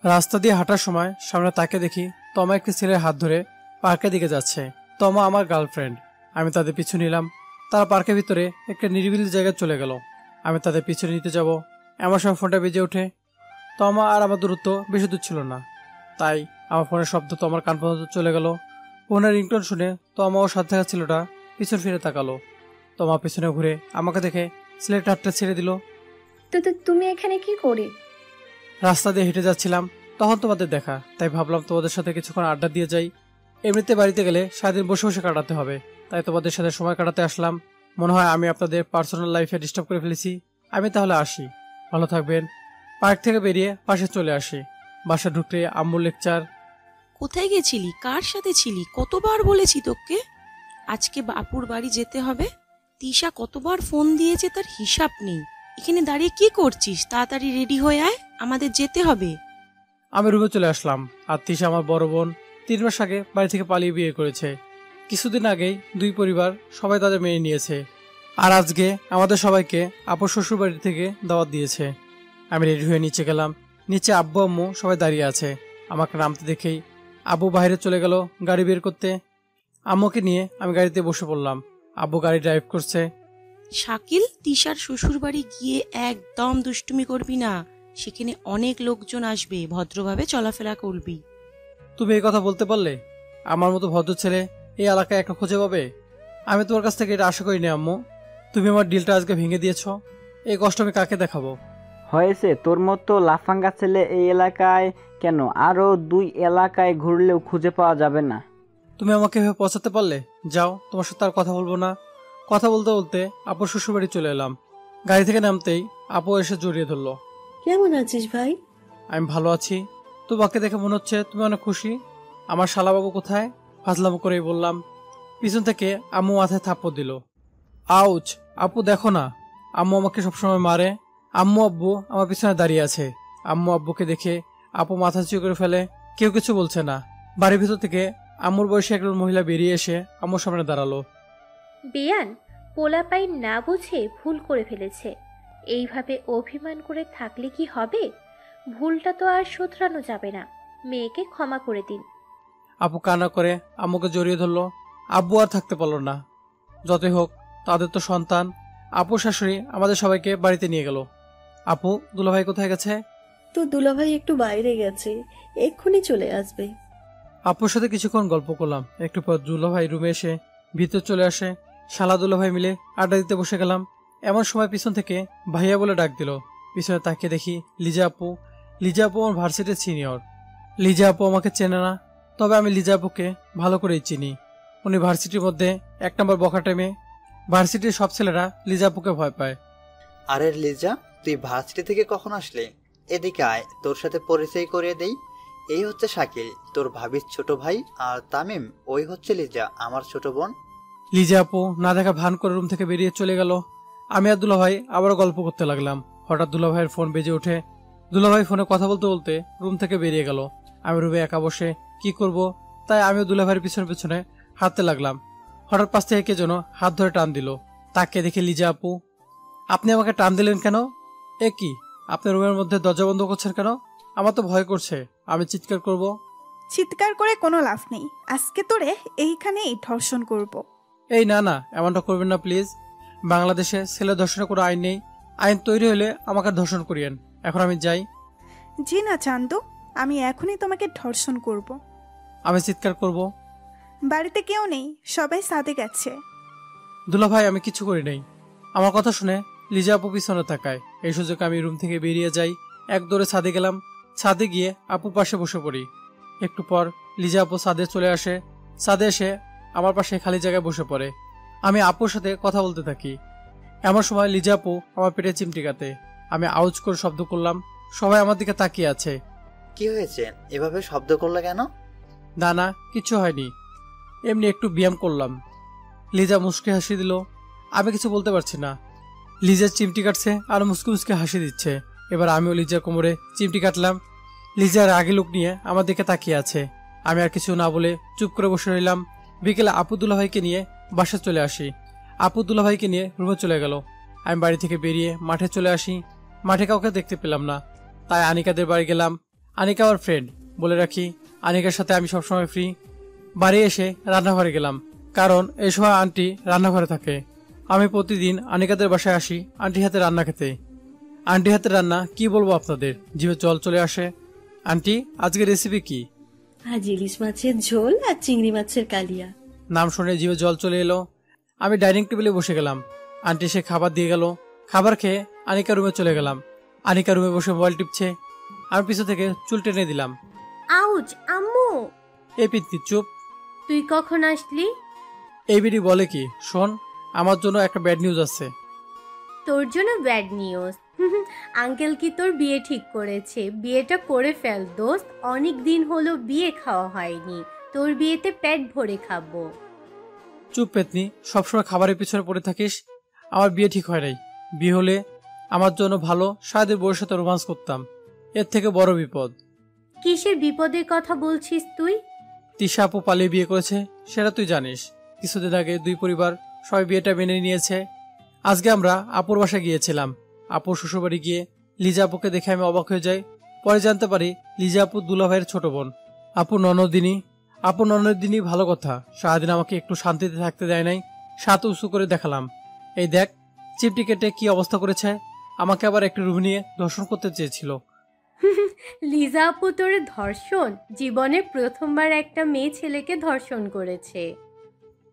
রাস্তা দিয়ে হাঁটার সময় সামনে তাকে দেখি তমা একটি ছেলের হাত ধরে পার্কের দিকে যাচ্ছে। তমা আমার গার্লফ্রেন্ড। আমি তাদের পিছু নিলাম। তারা পার্কের ভিতরে একটা নিরিবিলি জায়গায় চলে গেল। আমি তাদের পিছনে নিতে যাব, এমন সময় ফোনটা বেজে ওঠে। তমা আর আমার দূরত্ব বেশি দূর ছিল না, তাই আমার ফোনের শব্দ তমার কান পর্যন্ত চলে গেল। ফোনের রিংটোন শুনে তমা ও সাথে থাকা ছেলেটা পিছন ফিরে তাকালো। তমা পিছনে ঘুরে আমাকে দেখে ছেলেটা হাতটা ছেড়ে দিল। তো তুমি এখানে কি করে? রাস্তা দিয়ে হেঁটে যাচ্ছিলাম, তখন তোমাদের দেখা, তাই ভাবলাম তোমাদের সাথে কিছুক্ষণ আড্ডা দিয়ে যাই। এমনিতে বাড়িতে গেলে সারাদিন বসে বসে কাটাতে হবে, তাই তোমাদের সাথে সময় কাটাতে আসলাম। মনে হয় আমি আপনাদের পার্সোনাল লাইফে ডিস্টার্ব করে ফেলেছি। আমি তাহলে আসি, ভালো থাকবেন। পার্ক থেকে বেরিয়ে পাশে চলে আসি। বাসা ঢুকতে আম্মুর লেকচার। কোথায় গেছিলি? কার সাথে ছিলি? কতবার বলেছি তোকে আজকে বাপুর বাড়ি যেতে হবে। তিশা কতবার ফোন দিয়েছে, তার হিসাব নেই। এখানে দাঁড়িয়ে কি করছিস? তাড়াতাড়ি রেডি হয়ে আয়, আমাদের যেতে হবে। আমি রুমে চলে আসলাম। আর তিশা আমার বড় বোন 3 মাস আগে বাড়ি থেকে পালিয়ে বিয়ে করেছে। কিছুদিন আগেই দুই পরিবার সবাই তাদের মেনে নিয়েছে। আর আজকে আমাদের সবাইকে আপুর শ্বশুর বাড়ি থেকে দাওয়াত দিয়েছে। আমি রেডি হয়ে নিচে গেলাম। নিচে আব্বু আম্মু সবাই দাঁড়িয়ে আছে। আমাকে নামতে দেখেই আব্বু বাইরে চলে গেল গাড়ি বের করতে। আম্মুকে নিয়ে আমি গাড়িতে বসে পড়লাম। আব্বু গাড়ি ড্রাইভ করছে। শাকিল, তিশার শ্বশুর বাড়ি গিয়ে একদম দুষ্টুমি করবি না। সেখানে অনেক লোকজন আসবে, ভদ্রভাবে চলাফেরা করবি। তুমি এই কথা বলতে পারলে? আমার মতো ভদ্র ছেলে এই এলাকায় একটা খুঁজে পাবে? আমি তোমার কাছ থেকে এটা আশা করিনি আম্মু। তুমি আমার ডিলটা আজকে ভেঙে দিয়েছো। এই কষ্ট আমি কাকে দেখাবো? হয়েছে, তোর মতো লাফাঙ্গা ছেলে এই এলাকায় কেন, আরো 2 এলাকায় ঘুরলেও খুঁজে পাওয়া যাবে না। তুমি আমাকে এভাবে পৌঁছাতে পারলে? যাও, তোমার সাথে আর কথা বলবো না। কথা বলতে বলতে আপুর শ্বশুরবাড়ি চলে এলাম। গাড়ি থেকে নামতেই আপু এসে জড়িয়ে ধরলো। কেমন আছিস ভাই? আমি ভালো আছি। তোমাকে দেখে মনে হচ্ছে তুমি অনেক খুশি। আমার শালাবাবু কোথায়? ফাজলামো করেই বললাম। পিছন থেকে আম্মু মাথায় থাপ্পড় দিল। আউচ! আপু দেখো না, আম্মু আমাকে সবসময় মারে। আম্মু আব্বু আমার পিছনে দাঁড়িয়ে আছে। আম্মু আব্বুকে দেখে আপু মাথা চুঁ করে ফেলে। কেউ কিছু বলছে না। বাড়ির ভিতর থেকে আম্মুর বয়সী একজন মহিলা বেরিয়ে এসে আম্মুর সামনে দাঁড়ালো। বিয়ান, পোলাপাই না বুঝে ভুল করে ফেলেছে। এইভাবে অভিমান করে থাকলে কি হবে? ভুলটা তো আর শোধরানো যাবে না। মেয়েকে ক্ষমা করে দিন। আপু কান্না করে আম্মুকে জড়িয়ে ধরলো। আব্বু আর থাকতে পারল না। যতই হোক, তাদের তো সন্তান। আপু শাশুড়ি আমাদের সবাইকে বাড়িতে নিয়ে গেল। আপু, দুলাভাই কোথায় গেছে? তো দুলাভাই একটু বাইরে গেছে, এক্ষুনি চলে আসবে। আপুর সাথে কিছুক্ষণ গল্প করলাম। একটু পর দুলাভাই রুমে এসে ভিতর চলে আসে। শালা দুলাভাই মিলে আড্ডা দিতে বসে গেলাম। এমন সময় পিছন থেকে ভাইয়া বলে ডাক দিল। পিছনে তাকিয়ে দেখি লিজা আপু। লিজা আপু আমার ভার্সিটির সিনিয়র। লিজা আপু আমাকে চেনে না, তবে আমি লিজা আপুকে ভালো করেই চিনি। উনি ভার্সিটির মধ্যে 1 নম্বর বখাটে মেয়ে। ভার্সিটির সব ছেলেরা লিজা আপুকে ভয় পায়। আরে লিজা, তুই ভার্সিটি থেকে কখন আসলে? এদিকে আয়, তোর সাথে পরিচয় করিয়ে দেই। এই হচ্ছে শাকিল, তোর ভাবির ছোট ভাই। আর তামিম, ওই হচ্ছে লিজা, আমার ছোট বোন। লিজা আপু না দেখা ভান করে রুম থেকে বেরিয়ে চলে গেল। আমি আর দুলাভাই আবারও গল্প করতে লাগলাম। হঠাৎ দুলাভাইয়ের ফোন বেজে ওঠে। দুলাভাই ফোনে কথা বলতে বলতে রুম থেকে বেরিয়ে গেল। আমি রুমে একা বসে কি করব, তাই আমিও দুলাভাইয়ের পিছনে পিছনে হাঁটতে লাগলাম। হঠাৎ পাশ থেকে কে যেন হাত ধরে টান দিল। তাকে দেখে লিজা আপু। আপনি আমাকে টান দিলেন কেন? এ কি, আপনি রুমের মধ্যে দরজা বন্ধ করছেন কেন? আমার তো ভয় করছে। আমি চিৎকার করব। চিৎকার করে কোনো লাভ নেই, আজকে তোরে এইখানেই ধর্ষণ করব। এই না না, এমনটা করবেন না প্লিজ। বাংলাদেশে ছেলে ধর্ষণের কোনো আইন নেই। আইন তৈরি হলে আমাকে ধর্ষণ করিয়েন। এখন আমি যাই। জি না চান্দু, আমি এখনই তোমাকে ধর্ষণ করব। আমি চিৎকার করব। বাড়িতে কেউ নেই, সবাই সাদে গেছে। দুলাভাই, আমি কিছু করি নাই। আমার কথা শুনে লিজা আপু পিছনে তাকায়। এই সুযোগে আমি রুম থেকে বেরিয়ে যাই। এক দৌড়ে ছাদে গেলাম। ছাদে গিয়ে আপুর পাশে বসে পড়ি। একটু পর লিজা আপু ছাদে চলে আসে। ছাদে এসে আমার পাশে খালি জায়গায় বসে পড়ে। আমি আপুর সাথে কথা বলতে থাকি। এমন সময় লিজা আপু আমার পেটে চিমটি কাটে। আমি আউজ করে শব্দ করলাম। সবাই আমার দিকে তাকিয়ে আছে। কি হয়েছে? এভাবে শব্দ করলে কেন? না না, কিছু হয়নি, এমনি একটু ব্যায়াম করলাম। লিজা মুচকি হাসি দিল। আমি কিছু বলতে পারছি না। লিজার চিমটি কাটছে আর মুচকি মুচকি হাসি দিচ্ছে। এবার আমিও লিজার কোমরে চিমটি কাটলাম। লিজার আগে লোক নিয়ে আমার দিকে তাকিয়ে আছে। আমি আর কিছু না বলে চুপ করে বসে রইলাম। বিকেলে আপু দুলাভাইকে নিয়ে বাসায় চলে আসি। আপু দুলাভাইকে নিয়ে রুমে চলে গেল। আমি বাড়ি থেকে বেরিয়ে মাঠে চলে আসি। মাঠে কাউকে দেখতে পেলাম না, তাই আনিকাদের বাড়ি গেলাম। আনিকা আমার ফ্রেন্ড, বলে রাখি আনিকার সাথে আমি সবসময় ফ্রি। বাড়ি এসে রান্নাঘরে গেলাম, কারণ এই সময় আন্টি রান্নাঘরে থাকে। আমি প্রতিদিন আনিকাদের বাসায় আসি আন্টি হাতে রান্না খেতে। আন্টি হাতে রান্না কি বলবো আপনাদের, জিভে জল চলে আসে। আন্টি, আজকের রেসিপি কি? আজ ইলিশ মাছের ঝোল আর চিংড়ি মাছের কালিয়া। নাম শুনে জিভে জল চলে এলো। আমি ডাইনিং টেবিলে বসে গেলাম। আন্টি সে খাবার দিয়ে গেল। খাবার খেয়ে আনিকা রুমে চলে গেলাম। আনিকা রুমে বসে মোবাইল টিপছে। আমি পিছু থেকে চুল টেনে দিলাম। আউচ, আম্মু! এই পিত্তি চুপ। তুই কখন আসলি? এই বিড়ি বলে কি, শোন, আমার জন্য একটা ব্যাড নিউজ আছে। তোর জন্য ব্যাড নিউজ? আঙ্কেল কি তোর বিয়ে ঠিক করেছে? বিয়েটা করে ফেল দোস্ত, অনেক দিন হলো বিয়ে খাওয়া হয়নি। তোর বিয়েতে পেট ভরে খাবো। চুপ পেতনি, সবসময় খাবারের পিছনে পড়ে থাকিস। আমার বিয়ে ঠিক হয় নাই। বিয়ে হলে আমার জন্য ভালো সারাদিন বউয়ের সাথে রোমান্স করতাম। এর থেকে বড় বিপদ। কিসের বিপদের কথা বলছিস তুই? তিশা আপু পালিয়ে বিয়ে করেছে, সেটা তুই জানিস। কিছুদিন আগে দুই পরিবার সবাই বিয়েটা মেনে নিয়েছে। আজকে আমরা আপুর বাসায় গিয়েছিলাম। আপুর শ্বশুরবাড়ি গিয়ে লিজা আপুকে দেখে আমি অবাক হয়ে যাই। পরে জানতে পারি লিজা আপু দুলা ভাইয়ের ছোট বোন। আপু ননদিনী ভালো কথা, সারাদিন আমাকে একটু শান্তিতে থাকতে দেয় নাই। সাত উঁচু করে দেখালাম, এই দেখ চিপটি কেটে কি অবস্থা করেছে। আমাকে আবার একটু রুম নিয়ে দর্শন করতে চেয়েছিল। লিজা আপু তোর ধর্ষণ? জীবনে প্রথমবার একটা মেয়ে ছেলেকে ধর্ষণ করেছে।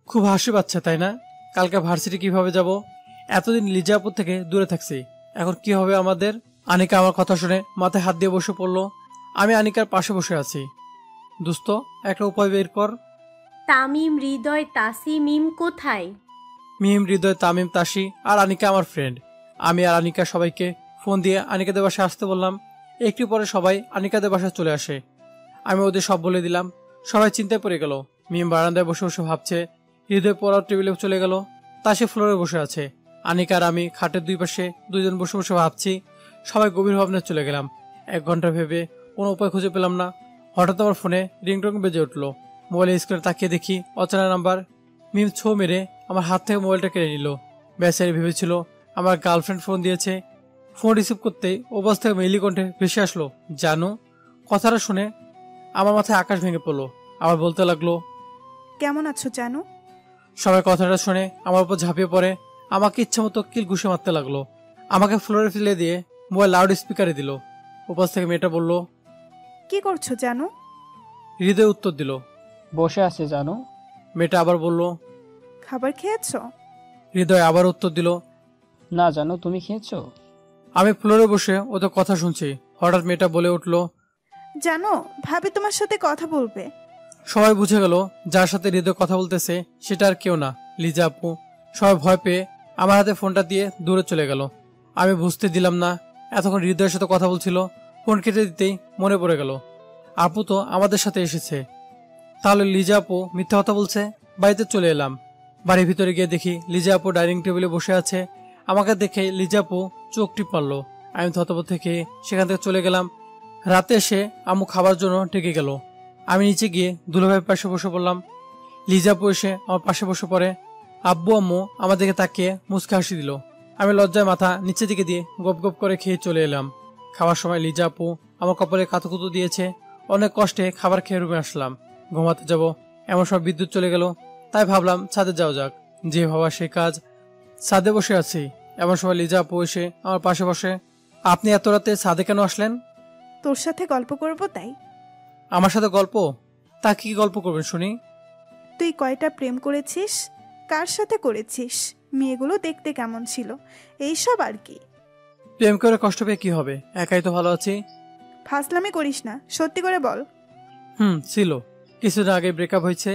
খুব হাসি পাচ্ছে তাই না? কালকে ভার্সিটি কিভাবে যাব? এতদিন লিজা আপুর থেকে দূরে থাকছি, এখন কি হবে আমাদের? আনিকা আমার কথা শুনে মাথায় হাত দিয়ে বসে পড়লো। আমি আনিকার পাশে বসে আছি। দোস্ত, একটা উপায় বের কর। তামিম, হৃদয়, তাসি, মিম কোথায়? মিম, হৃদয়, তামিম, তাসি আর আনিকা আমার ফ্রেন্ড। আমি আর আনিকা সবাইকে ফোন দিয়ে আনিকাদের বাসায় আসতে বললাম। একটু পরে সবাই আনিকাদের বাসায় চলে আসে। আমি ওদের সব বলে দিলাম। সবাই চিন্তায় পড়ে গেল। মিম বারান্দায় বসে বসে ভাবছে। হৃদয় পড়ার টেবিলে চলে গেল, তাসি ফ্লোরে বসে আছে। আনিকা আর আমি খাটের দুই পাশে দুইজন বসে বসে ভাবছি। সবাই গভীর ভাবনায় চলে গেলাম। 1 ঘন্টা ভেবে কোনো উপায় খুঁজে পেলাম না। হঠাৎ আমার ফোনে রিংটং বেজে উঠলো। মোবাইলের স্ক্রিনে তাকিয়ে দেখি অচেনা নাম্বার। মিম ছো মেরে আমার হাত থেকে মোবাইলটা কেড়ে নিল। বেচারি ভেবেছিল আমার গার্লফ্রেন্ড ফোন দিয়েছে। ফোন রিসিভ করতেই ওপাশ থেকে মেইলি কণ্ঠে ভেসে আসলো, জানো। কথাটা শুনে আমার মাথায় আকাশ ভেঙে পড়লো। আবার বলতে লাগলো, কেমন আছো জানু? সবাই কথাটা শুনে আমার উপর ঝাঁপিয়ে পড়ে আমাকে ইচ্ছা মতো কিল ঘুষে মারতে লাগলো। আমাকে ফ্লোরে ফেলে দিয়ে মোবাইল লাউড স্পিকারে দিল। ওপাশ থেকে মেয়েটা বলল, কি করছো জানু? হৃদয় উত্তর দিল, বসে আছে জানো। মেয়েটা আবার বলল, খাবার খেয়েছো? হৃদয় আবার উত্তর দিল, না জানো, তুমি খেয়েছো? আমি ফ্লোরে বসে ওদের কথা শুনছি। হঠাৎ মেয়েটা বলে উঠল, জানো, ভাবি তোমার সাথে কথা বলবে। সবাই বুঝে গেল যার সাথে হৃদয় কথা বলতেছে সেটা আর কেউ না, লিজা আপু। সবাই ভয় পেয়ে আমার হাতে ফোনটা দিয়ে দূরে চলে গেল। আমি বুঝতে দিলাম না এতক্ষণ হৃদয়ের সাথে কথা বলছিল। ফোন কেটে দিতেই মনে পড়ে গেল আপু তো আমাদের সাথে এসেছে। তাহলে লিজা আপু মিথ্যা কথা বলছে। বাড়িতে চলে এলাম। বাড়ির ভিতরে গিয়ে দেখি লিজা আপু ডাইনিং টেবিলে বসে আছে। আমাকে দেখে লিজা আপু চোখ টিপ মারলো। আমি থতমত থেকে সেখান থেকে চলে গেলাম। রাতে এসে আম্মু খাবার জন্য ডেকে গেল। আমি নিচে গিয়ে দুলাভাইয়ের পাশে বসে পড়লাম। লিজা আপু এসে আমার পাশে বসে পড়ে। আব্বু আম্মু আমার দিকে তাকিয়ে মুচকে হাসি দিল। আমি লজ্জায় মাথা নিচের দিকে দিয়ে গপ গপ করে খেয়ে চলে এলাম। খাওয়ার সময় লিজা আপু আমার কপালে কাতুকুতু দিয়েছে। অনেক কষ্টে খাবার খেয়ে রুমে আসলাম। ঘুমাতে যাব এমন সময় বিদ্যুৎ চলে গেল। তাই ভাবলাম ছাদে যাওয়া যাক, যে ভাবা সে কাজ। ছাদে বসে আছি, এমন সময় লিজা আপু এসে আমার পাশে বসে। আপনি এত রাতে ছাদে কেন আসলেন? তোর সাথে গল্প করবো তাই। আমার সাথে গল্প? তা কি গল্প করবেন শুনি। তুই কয়টা প্রেম করেছিস? কার সাথে করেছিস? মেয়েগুলো দেখতে কেমন ছিল? এইসব আর কি। প্রেম করে কষ্ট পেয়ে কি হবে, একাই তো ভালো আছি। ফাজলামি করিস না, সত্যি করে বল। ছিল। কিছুদিন আগে ব্রেকআপ হয়েছে।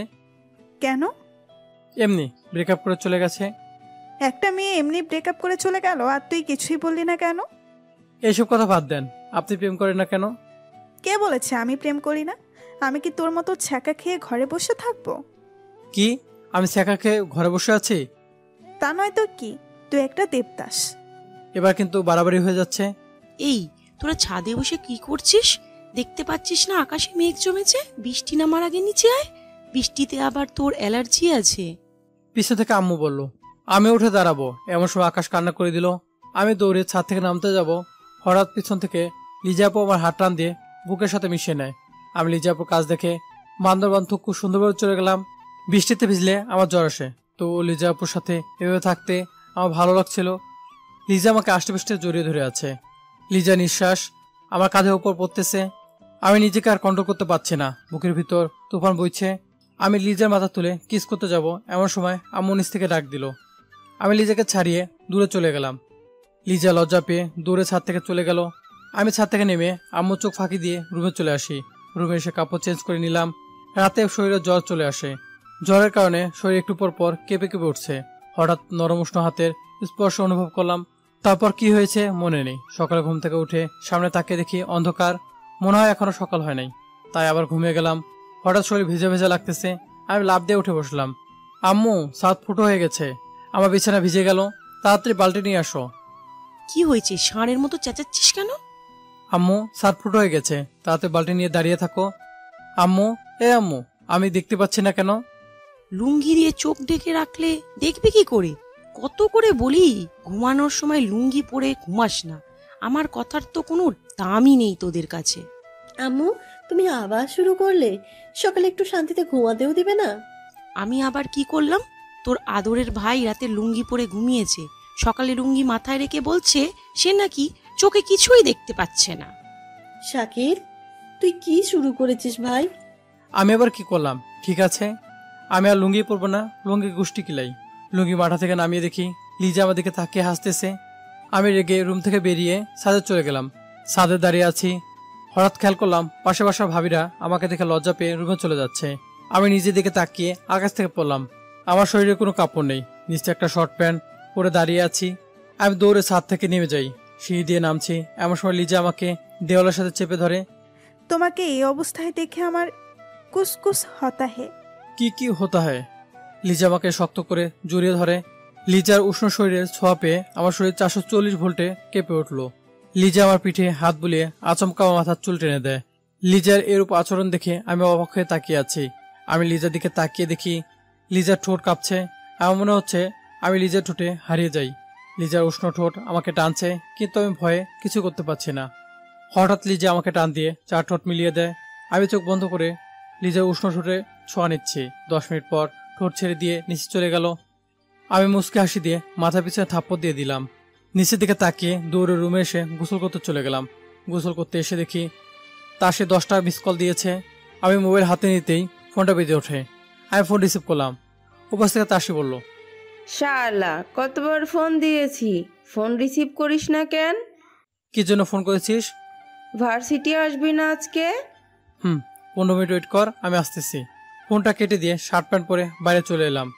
কেন? এমনি ব্রেকআপ করে চলে গেছে। একটা মেয়ে এমনি ব্রেকআপ করে চলে গেল আর তুই কিছুই বললি না কেন? এইসব কথা বাদ দেন, আপনি প্রেম করেন না কেন? কে বলেছে আমি প্রেম করি না? আমি কি তোর মতো ছ্যাঁকা খেয়ে ঘরে বসে থাকবো? কি আমি ছ্যাঁকা খেয়ে ঘরে বসে আছি? তা নয় তো কি, তুই একটা দেবদাস। এবার কিন্তু বাড়াবাড়ি হয়ে যাচ্ছে। এই, তোরা ছাদে বসে কি করছিস? দেখতে পাচ্ছিস না আকাশে মেঘ জমেছে? বৃষ্টি নামার আগে নিচে আয়, বৃষ্টিতে আবার তোর অ্যালার্জি আছে। পিছু থেকে আম্মু বলল, আমি উঠে দাঁড়াবো এমন সময় আকাশ কান্না করে দিল। আমি দৌড়ে ছাদ থেকে নামতে যাব, হঠাৎ পিছন থেকে লিজা আপু আমার হাত টান দিয়ে বুকের সাথে মিশিয়ে নেয়। আমি লিজা আপুর কাজ দেখে বান্দরবান থেকে খুব সুন্দরভাবে চলে গেলাম। বৃষ্টিতে ভিজলে আমার জ্বর আসে, তো লিজা আপুর সাথে এভাবে থাকতে আমার ভালো লাগছিল। লিজা আমাকে আষ্টেপৃষ্টে জড়িয়ে ধরে আছে। লিজা নিঃশ্বাস আমার কাঁধের উপর পড়তেছে। আমি নিজেকে আর কন্ট্রোল করতে পারছি না, বুকের ভিতর তুফান বইছে। আমি লিজার মাথা তুলে কিস করতে যাব, এমন সময় আম্মু নিচ থেকে ডাক দিল। আমি লিজাকে ছাড়িয়ে দূরে চলে গেলাম। লিজা লজ্জা পেয়ে দূরে ছাদ থেকে চলে গেল। আমি ছাদ থেকে নেমে আম্মু চোখ ফাঁকি দিয়ে রুমে চলে আসি। রুমে এসে কাপড় চেঞ্জ করে নিলাম। রাতে শরীরে জ্বর চলে আসে। জ্বরের কারণে শরীর একটু পর পর কেঁপে কেঁপে উঠছে। হঠাৎ নরম উষ্ণ হাতের স্পর্শ অনুভব করলাম। তারপর কি হয়েছে মনে নেই। সকালে ঘুম থেকে উঠে সামনে তাকিয়ে দেখি অন্ধকার, মনে হয় এখনো সকাল হয় নাই, তাই আবার ঘুমিয়ে গেলাম। হঠাৎ শরীর ভেজা ভেজা লাগতেছে। আমি লাফ দিয়ে উঠে বসলাম। আম্মু, ছাদ ফুটো হয়ে গেছে, আমার বিছানা ভিজে গেল, তাড়াতাড়ি বালতি নিয়ে আসো। কি হয়েছে? ষাঁড়ের মতো চেঁচাচ্ছিস কেন? আম্মু, ছাদ ফুটো হয়ে গেছে, তাড়াতাড়ি বালতি নিয়ে দাঁড়িয়ে থাকো। আম্মু, আম্মু, আমি দেখতে পাচ্ছি না কেন? লুঙ্গি দিয়ে চোখ ঢেকে রাখলে দেখবি কি করে? কত করে বলি ঘুমানোর সময় লুঙ্গি পরে ঘুমাস না। আমার কথার তো কোনো দামই নেই তোদের কাছে। আম্মু, তুমি আবার শুরু করলে? সকালে একটু শান্তিতে ঘুমাতেও দিবে না? আমি আবার কি করলাম? তোর আদরের ভাই রাতে লুঙ্গি পরে ঘুমিয়েছে, সকালে লুঙ্গি মাথায় রেখে বলছে সে নাকি চোখে কিছুই দেখতে পাচ্ছে না। শাকির, তুই কি শুরু করেছিস ভাই? আমি আবার কি করলাম? ঠিক আছে, আমি আর লুঙ্গি পরবো না, লুঙ্গি গুষ্টি কিলাই। লুঙ্গি মাথা থেকে নামিয়ে দেখি লিজা আমার দিকে তাকিয়ে হাসতেছে। আমি রেগে রুম থেকে বেরিয়ে ছাদে চলে গেলাম। ছাদে দাঁড়িয়ে আছি, হঠাৎ খেয়াল করলাম পাশে বাসার ভাবিরা আমাকে দেখে লজ্জা পেয়ে রুমে চলে যাচ্ছে। আমি নিজের দিকে তাকিয়ে আকাশ থেকে পড়লাম। আমার শরীরে কোনো কাপড় নেই, নিচে একটা শর্ট প্যান্ট পরে দাঁড়িয়ে আছি। আমি দৌড়ে ছাদ থেকে নেমে যাই, সিঁড়ি দিয়ে নামছি। এমন সময় লিজা আমাকে দেওয়ালের সাথে চেপে ধরে। তোমাকে এই অবস্থায় দেখে আমার কুসকুস হতা হে। কি হতা হয়? লিজা আমাকে শক্ত করে জড়িয়ে ধরে। লিজার উষ্ণ শরীরের ছোঁয়া পেয়ে আমার শরীর 440 ভোল্টে কেঁপে উঠল। লিজা আমার পিঠে হাত বুলিয়ে আচমকা আমার মাথার চুল টেনে দেয়। লিজার এরূপ আচরণ দেখে আমি অবাক হয়ে তাকিয়ে আছি। আমি লিজার দিকে তাকিয়ে দেখি লিজার ঠোঁট কাঁপছে। আমার মনে হচ্ছে আমি লিজার ঠোঁটে হারিয়ে যাই। লিজার উষ্ণ ঠোঁট আমাকে টানছে, কিন্তু আমি ভয়ে কিছু করতে পারছি না। হঠাৎ লিজা আমাকে টান দিয়ে 4 ঠোঁট মিলিয়ে দেয়। আমি চোখ বন্ধ করে লিজার উষ্ণ ঠোঁটে ছোঁয়া নিচ্ছি। 10 মিনিট পর ঠোঁট ছেড়ে দিয়ে নিচে চলে গেল। আমি মুচকি হাসি দিয়ে মাথা পিছনে থাপ্পড় দিয়ে দিলাম। নিচের দিকে তাকিয়ে দৌড়ে রুমে এসে গোসল করতে চলে গেলাম। গোসল করতে এসে দেখি তা সে 10টা মিস কল দিয়েছে। আমি মোবাইল হাতে নিতেই ফোনটা বেজে ওঠে। আমি ফোন রিসিভ করলাম। উপাস থেকে তাসি বলল, শালা, কতবার ফোন দিয়েছি, ফোন রিসিভ করিস না কেন? কি জন্য ফোন করেছিস? ভার্সিটি আসবি না আজকে? 15 মিনিট ওয়েট কর, আমি আসতেছি। ফোনটা কেটে দিয়ে শার্ট প্যান্ট পরে বাইরে চলে এলাম।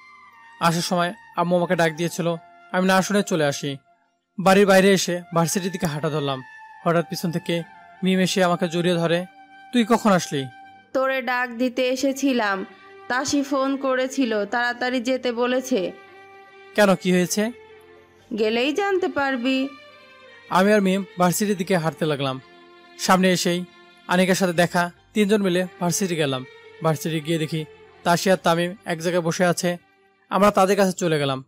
আসার সময় আম্মু আমাকে ডাক দিয়েছিল, আমি না শুনে চলে আসি। বাড়ির বাইরে এসে ভার্সিটির দিকে হাঁটা ধরলাম। হঠাৎ পিছন থেকে মিম এসে আমাকে জড়িয়ে ধরে। তুই কখন আসলি? তোরে ডাক দিতে এসেছিলাম, তাসি ফোন করেছিল, তাড়াতাড়ি যেতে বলেছে। কেন, কি হয়েছে? গেলেই জানতে পারবি। আমি আর মিম ভার্সিটির দিকে হাঁটতে লাগলাম। সামনে এসেই আনিকার সাথে দেখা, 3 জন মিলে ভার্সিটি গেলাম। ভার্সিটি গিয়ে দেখি তাসি আর তামিম এক জায়গায় বসে আছে। আমরা তাদের কাছে চলে গেলাম।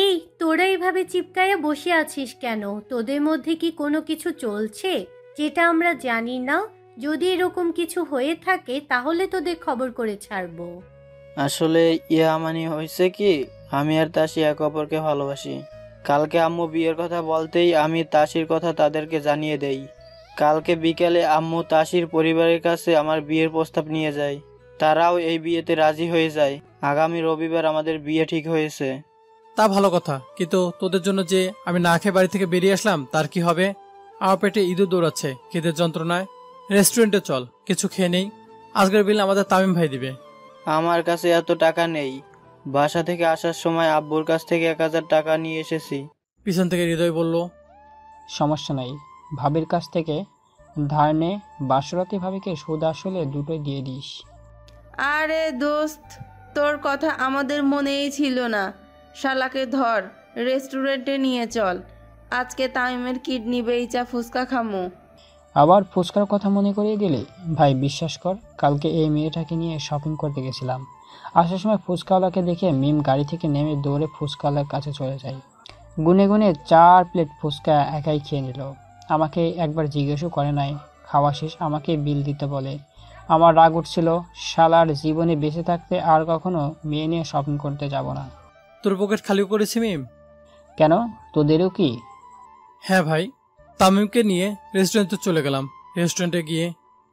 এই, তোরা এইভাবে চিপকায়া বসে আছিস কেন? তোদের মধ্যে কি কোনো কিছু চলছে যেটা আমরা জানি না? যদি এরকম কিছু হয়ে থাকে তাহলে তোদের খবর করে ছাড়বো। আসলে মানে হয়েছে কি, আমি আর তাসি একে অপরকে ভালোবাসি। কালকে আম্মু বিয়ের কথা বলতেই আমি তাসির কথা তাদেরকে জানিয়ে দেই। কালকে বিকেলে আম্মু তাসির পরিবারের কাছে আমার বিয়ের প্রস্তাব নিয়ে যায়। তারাও এই বিয়েতে রাজি হয়ে যায়। আগামী রবিবার আমাদের বিয়ে ঠিক হয়েছে। তা ভালো কথা, কিন্তু তোদের জন্য যে আমি না খেয়ে বাড়ি থেকে বেরিয়ে আসলাম তার কি হবে? আমার পেটে ইঁদুর দৌড়াচ্ছে খিদের যন্ত্রণায়। রেস্টুরেন্টে চল, কিছু খেয়ে নেই। আজকের বিল আমাদের তামিম ভাই দিবে। আমার কাছে এত টাকা নেই। বাসা থেকে আসার সময় আব্বুর কাছ থেকে 1000 টাকা নিয়ে এসেছি। পিছন থেকে হৃদয় বলল, সমস্যা নাই, ভাবির কাছ থেকে ধার নে, বাসরাতি ভাবিকে সুদ আসলে দুটোই দিয়ে দিস। আরে দোস্ত, তোর কথা আমাদের মনেই ছিল না। শালাকে ধর, রেস্টুরেন্টে নিয়ে চল। আজকে তামিমের কিডনি বেইচা ফুচকা খামু। আবার ফুচকার কথা মনে করিয়ে দিলে। ভাই বিশ্বাস কর, কালকে এই মেয়েটাকে নিয়ে শপিং করতে গেছিলাম, আসার সময় ফুচকাওয়ালাকে দেখে মিম গাড়ি থেকে নেমে দৌড়ে ফুচকাওয়ালার কাছে চলে যায়। গুনে গুনে 4 প্লেট ফুচকা একাই খেয়ে নিল। আমাকে একবার জিজ্ঞেসও করে নাই। খাওয়া শেষ আমাকে বিল দিতে বলে। আমার রাগ উঠছিল, শালার জীবনে বেঁচে থাকতে আর কখনো মেয়ে নিয়ে শপিং করতে যাব না। তোর পকেট খালি করেছি মিম? কেন, তোদেরও কি? হ্যাঁ ভাই, তামিমকে নিয়ে রেস্টুরেন্টে চলে গেলাম। রেস্টুরেন্টে গিয়ে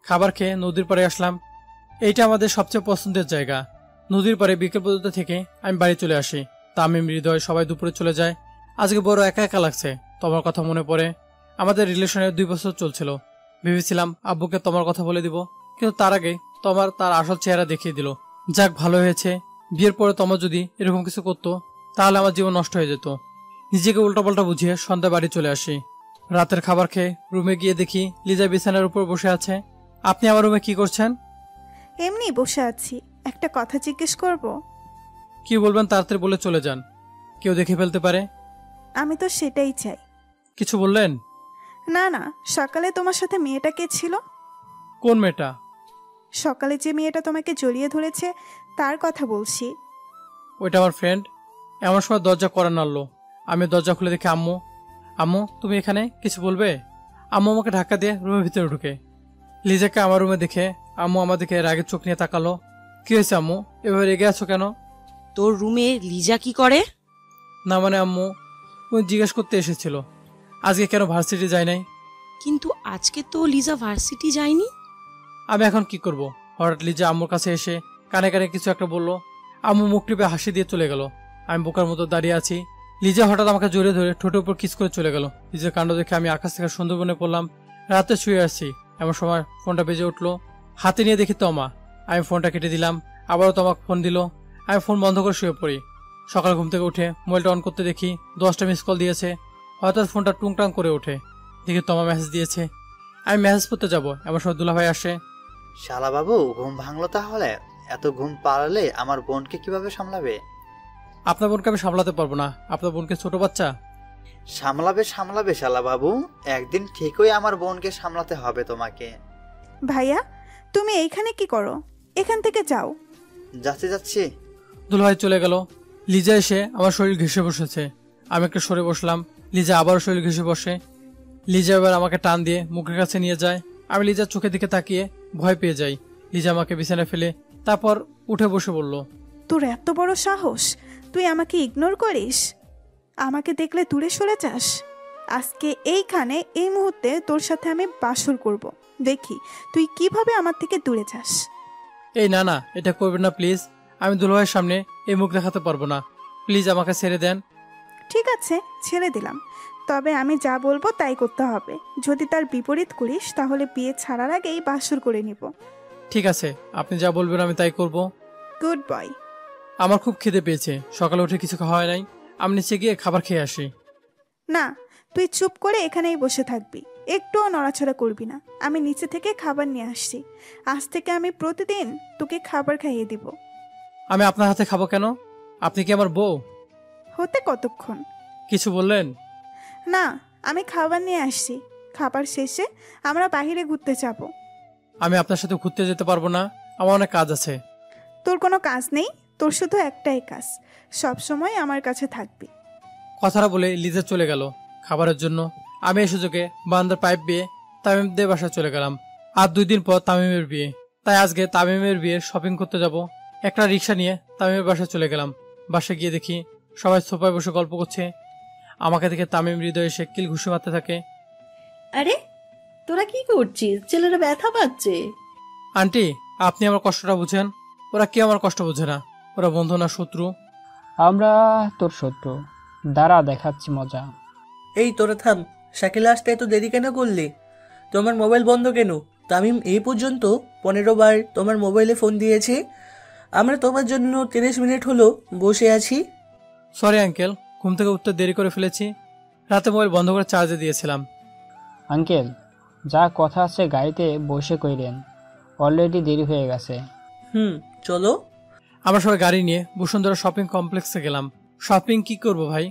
খাবার খেয়ে নদীর পাড়ে আসলাম। এইটা আমাদের সবচেয়ে পছন্দের জায়গা। নদীর পাড়ে বিকেল পর্যন্ত থেকে আমি বাড়ি চলে আসি। তামিম, হৃদয় সবাই দুপুরে চলে যায়। আজকে বড় একা একা লাগছে। তোমার কথা মনে পড়ে। আমাদের রিলেশনে 2 বছর চলছিল। ভেবেছিলাম আব্বুকে তোমার কথা বলে দিব, কিন্তু তার আগে তোমার তার আসল চেহারা দেখিয়ে দিল। যাক, ভালো হয়েছে। বিয়ের পরে তোমার যদি এরকম কিছু করতো তাহলে আমার জীবন নষ্ট হয়ে যেত। নিজেকে উল্টাপাল্টা বুঝিয়ে সন্ধ্যা বাড়ি চলে আসি। রাতের খাবার খেয়ে রুমে গিয়ে দেখি লিজা বিছানার উপর বসে আছে। আপনি আমার রুমে কি করছেন? এমনি বসে আছি, একটা কথা জিজ্ঞেস করব? কি বলবেন তাড়াতাড়ি বলে চলে যান, কেউ দেখে ফেলতে পারে। আমি তো সেটাই চাই। কিছু বললেন? না না, সকালে তোমার সাথে মেয়েটা কে ছিল? কোন মেয়েটা? সকালে যে মেয়েটা তোমাকে জড়িয়ে ধরেছে তার কথা বলছি। ওইটা আমার ফ্রেন্ড। এমন সময় দরজা করা নাড়লো। আমি দরজা খুলে দেখি আম্মু। আম্মু, তুমি এখানে? কিছু বলবে? আম্মু আমাকে ধাক্কা দিয়ে রুমের ভিতরে ঢুকে। লিজাকে আমার রুমে দেখে আম্মু আমার দিকে রাগের চোখ নিয়ে তাকালো। কি হয়েছে আম্মু, এভাবে রেগে আছো কেন? তোর রুমে লিজা কি করে? না মানে আম্মু, তুমি জিজ্ঞেস করতে এসেছিল আজকে কেন ভার্সিটি যায় নাই। কিন্তু আজকে তো লিজা ভার্সিটি যায়নি। আমি এখন কি করব? হঠাৎ লিজা আম্মুর কাছে এসে কানে কানে কিছু একটা বললো। আম্মু মুখ টিপে হাসি দিয়ে চলে গেল। আমি বোকার মতো দাঁড়িয়ে আছি। লিজা হঠাৎ আমাকে জড়িয়ে ধরে ঠোঁটের উপর কিস করে চলে গেল। লিজার কাণ্ড দেখে আমি আকাশ থেকে সুন্দরবনে পড়লাম। রাতে শুয়ে আসছি, এমন সময় ফোনটা বেজে উঠলো। হাতে নিয়ে দেখি তমা। আমি ফোনটা কেটে দিলাম। আবারও তোমাকে ফোন দিল। আমি ফোন বন্ধ করে শুয়ে পড়ি। সকাল ঘুম থেকে উঠে মোবাইলটা অন করতে দেখি 10টা মিস কল দিয়েছে। হঠাৎ ফোনটা টুংটাং করে ওঠে। দেখি তোমা মেসেজ দিয়েছে। আমি মেসেজ করতে যাব, এমন সময় দুলাভাই আসে। শালা বাবু, ঘুম ভাঙলো তাহলে? এত ঘুম পাড়ালে আমার বোনকে কিভাবে সামলাবে? আপনার বোনকে আমি সামলাতে পারবো না। আপনার বোনকে ছোট বাচ্চা। সামলাবে সামলাবে শালা বাবু, একদিন ঠিকই আমার বোনকে সামলাতে হবে তোমাকে। ভাইয়া, তুমি এইখানে কি করো? এখান থেকে যাও। যাচ্ছি যাচ্ছি। দুলাভাই চলে গেল। লিজা এসে আমার শরীর ঘেঁষে বসেছে। আমি একটু সরে বসলাম। লিজা আবারও শরীর ঘেঁষে বসে। লিজা এবার আমাকে টান দিয়ে মুখের কাছে নিয়ে যায়। আমি লিজার চোখের দিকে তাকিয়ে ভয় পেয়ে যাই। লিজা আমাকে বিছানায় ফেলে তারপর উঠে বসে বলল, তোর এত বড় সাহস, তুই আমাকে ইগনোর করিস? আমাকে দেখলে দূরে সরে যাস? আজকে এইখানে এই মুহূর্তে তোর সাথে আমি বাসর করব। দেখি তুই কিভাবে আমার থেকে দূরে যাস। এই না না, এটা করবেন না প্লিজ। আমি দুলাভাইয়ের সামনে এই মুখ দেখাতে পারবো না। প্লিজ আমাকে ছেড়ে দেন। ঠিক আছে, ছেড়ে দিলাম। তবে আমি যা বলবো তাই করতে হবে। যদি তার বিপরীত করিস তাহলে বিয়ে ছাড়ার আগেই বাসর করে নিব। ঠিক আছে, আপনি যা বলবেন আমি তাই করব। Good boy. আমার খুব খিদে পেয়েছে। সকালে উঠে কিছু খাওয়া হয় নাই। আমি নিচে গিয়ে খাবার খেয়ে আসি। না, তুই চুপ করে এখানেই বসে থাকবি, একটুও নড়াচড়া করবি না। আমি নিচে থেকে খাবার নিয়ে আসছি। আজ থেকে আমি প্রতিদিন তোকে খাবার খাইয়ে দিব। আমি আপনার হাতে খাবো কেন? আপনি কি আমার বউ? হতে কতক্ষণ? কিছু বললেন? না, আমি খাবার নিয়ে আসছি। খাবার শেষে আমরা বাইরে ঘুরতে যাব। আমি আপনার সাথে ঘুরতে যেতে পারবো না, আমার অনেক কাজ আছে। তোর কোনো কাজ নেই, তোর শুধু একটাই কাজ, সব সময় আমার কাছে থাকবি। কথাটা বলে লিজা চলে গেল খাবারের জন্য। আমি এই সুযোগে বারান্দার পাইপ বিয়ে তামিমদের বাসায় চলে গেলাম। আর 2 দিন পর তামিমের বিয়ে, তাই আজকে তামিমের বিয়ে শপিং করতে যাব। একটা রিক্সা নিয়ে তামিমের বাসায় চলে গেলাম। বাসায় গিয়ে দেখি সবাই সোফায় বসে গল্প করছে। আমাকে দেখে তামিম হৃদয় এসে কিল ঘুষি মারতে থাকে। আরে তোরা কি করছিস? ছেলেরা ব্যথা পাচ্ছে। আন্টি, আপনি আমার কষ্টটা বুঝেন। ওরা কেউ আমার কষ্ট বোঝে না। ওরা বন্ধু না শত্রু। আমরা তোর শত্রু। দাঁড়া, দেখাচ্ছি মজা। এই তোরা থাম, শাকিল আসতে এত দেরি কেন করলি? তোমার মোবাইল বন্ধ কেন? তামিম এই পর্যন্ত 15 বার তোমার মোবাইলে ফোন দিয়েছে। আমরা তোমার জন্য 30 মিনিট হলো বসে আছি। সরি আঙ্কেল, ঘুম থেকে উঠতে দেরি করে ফেলেছি। রাতে মোবাইল বন্ধ করে চার্জে দিয়েছিলাম। আঙ্কেল, যা কথা আছে গাড়িতে বসে কইরেন, অলরেডি দেরি হয়ে গেছে। চলো। আমরা সবাই গাড়ি নিয়ে বসুন্ধরা শপিং কমপ্লেক্সে গেলাম। শপিং কি করব ভাই,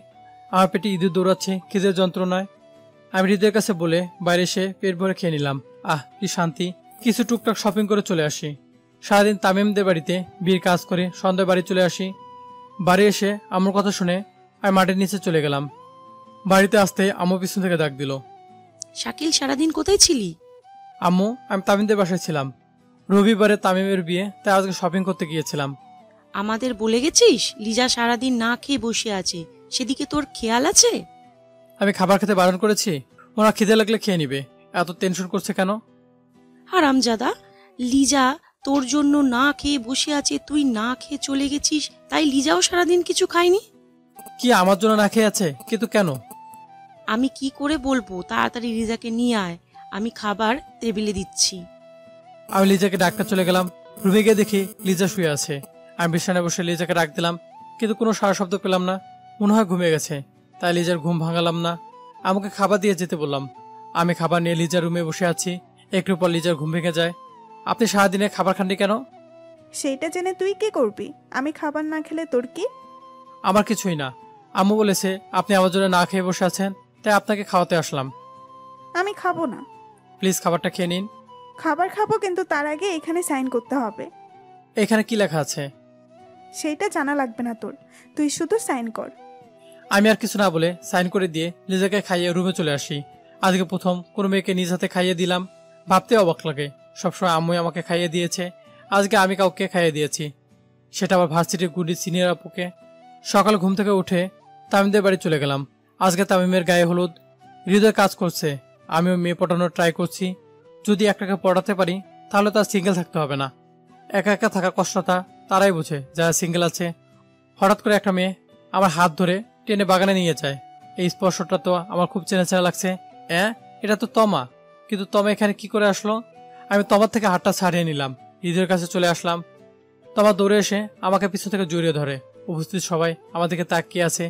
আমার পেটে ইঁদুর দৌড়াচ্ছে খিদের যন্ত্রণায়। আমি হৃদয়ের কাছে বলে বাইরে এসে পেট ভরে খেয়ে নিলাম। আহ, কি শান্তি। কিছু টুকটাক শপিং করে চলে আসি। সারাদিন তামিমদের বাড়িতে বিয়ের কাজ করে সন্ধ্যায় বাড়ি চলে আসি। বাড়ি এসে আম্মুর কথা শুনে আমি মাটির নিচে চলে গেলাম। বাড়িতে আসতে আম্মু পিছন থেকে ডাক দিল, শাকিল সারাদিন কোথায় ছিলি? আম্মু, আমি তামিমদের বাসায় ছিলাম। রবিবারে তামিমের বিয়ে, তাই আজকে শপিং করতে গিয়েছিলাম। আমাদের বলে গেছিস লিজা সারাদিন না খেয়ে বসে আছে, সেদিকে তোর খেয়াল আছে? আমি খাবার খেতে বারণ করেছি, ওরা খিদে লাগলে খেয়ে নিবে, এত টেনশন করছে কেন? হারামজাদা, লিজা তোর জন্য না খেয়ে বসে আছে, তুই না খেয়ে চলে গেছিস, তাই লিজাও সারাদিন কিছু খায়নি? কি আমার জন্য না খেয়ে আছে? কিন্তু কেন? আমি কি করে বলবো? তাড়াতাড়ি লিজাকে নিয়ে আয়, আমি খাবার টেবিলে দিচ্ছি। আমি লিজাকে ডাকতে চলে গেলাম। রুমে গিয়ে দেখি লিজা শুয়ে আছে। আমি বিছানায় বসে লিজাকে ডাক দিলাম, কিন্তু কোনো সারা শব্দ পেলাম না। মনে হয় ঘুমিয়ে গেছে, তাই লিজার ঘুম ভাঙালাম না। আমাকে খাবার দিয়ে যেতে বললাম। আমি খাবার নিয়ে লিজার রুমে বসে আছি। একটু পর লিজার ঘুম ভেঙে যায়। আপনি সারাদিনে খাবার খাননি কেন? সেইটা জেনে তুই কি করবি? আমি খাবার না খেলে তোর কি? আমার কিছুই না। আম্মু বলেছে আপনি আমার জন্য না খেয়ে বসে আছেন, তাই আপনাকে খাওয়াতে আসলাম। আমি খাবো না। প্লিজ খাবারটা খেয়ে নিন। খাবার খাবো, কিন্তু তার আগে এখানে সাইন করতে হবে। এখানে কি লেখা আছে? সেইটা জানা লাগবে না তোর, তুই শুধু সাইন কর। আমি আর কিছু না বলে সাইন করে দিয়ে লিজাকে খাইয়ে রুমে চলে আসি। আজকে প্রথম কোনো মেয়েকে নিজ হাতে খাইয়ে দিলাম, ভাবতে অবাক লাগে। সবসময় আম্মুই আমাকে খাইয়ে দিয়েছে, আজকে আমি কাউকে খাইয়ে দিয়েছি, সেটা আবার ভার্সিটির গুডি সিনিয়র আপুকে। সকাল ঘুম থেকে উঠে তামিমদের বাড়ি চলে গেলাম। আজকে তামিমের গায়ে হলুদ। হৃদয় কাজ করছে, আমিও মেয়ে পটানোর ট্রাই করছি। যদি একটাকে পটাতে পারি তাহলে তার সিঙ্গেল থাকতে হবে না। একা একা থাকা কষ্টটা তারাই বোঝে যারা সিঙ্গেল আছে। হঠাৎ করে একটা মেয়ে আমার হাত ধরে টেনে বাগানে নিয়ে যায়। এই স্পর্শটা তো আমার খুব চেনা চেনা লাগছে। এটা তো তমা, কিন্তু তমা এখানে কি করে আসলো? আমি তমার থেকে হাতটা ছাড়িয়ে নিলাম, হৃদয়ের কাছে চলে আসলাম। তমা দৌড়ে এসে আমাকে পিছন থেকে জড়িয়ে ধরে। উপস্থিত সবাই আমার দিকে তাকিয়ে আছে।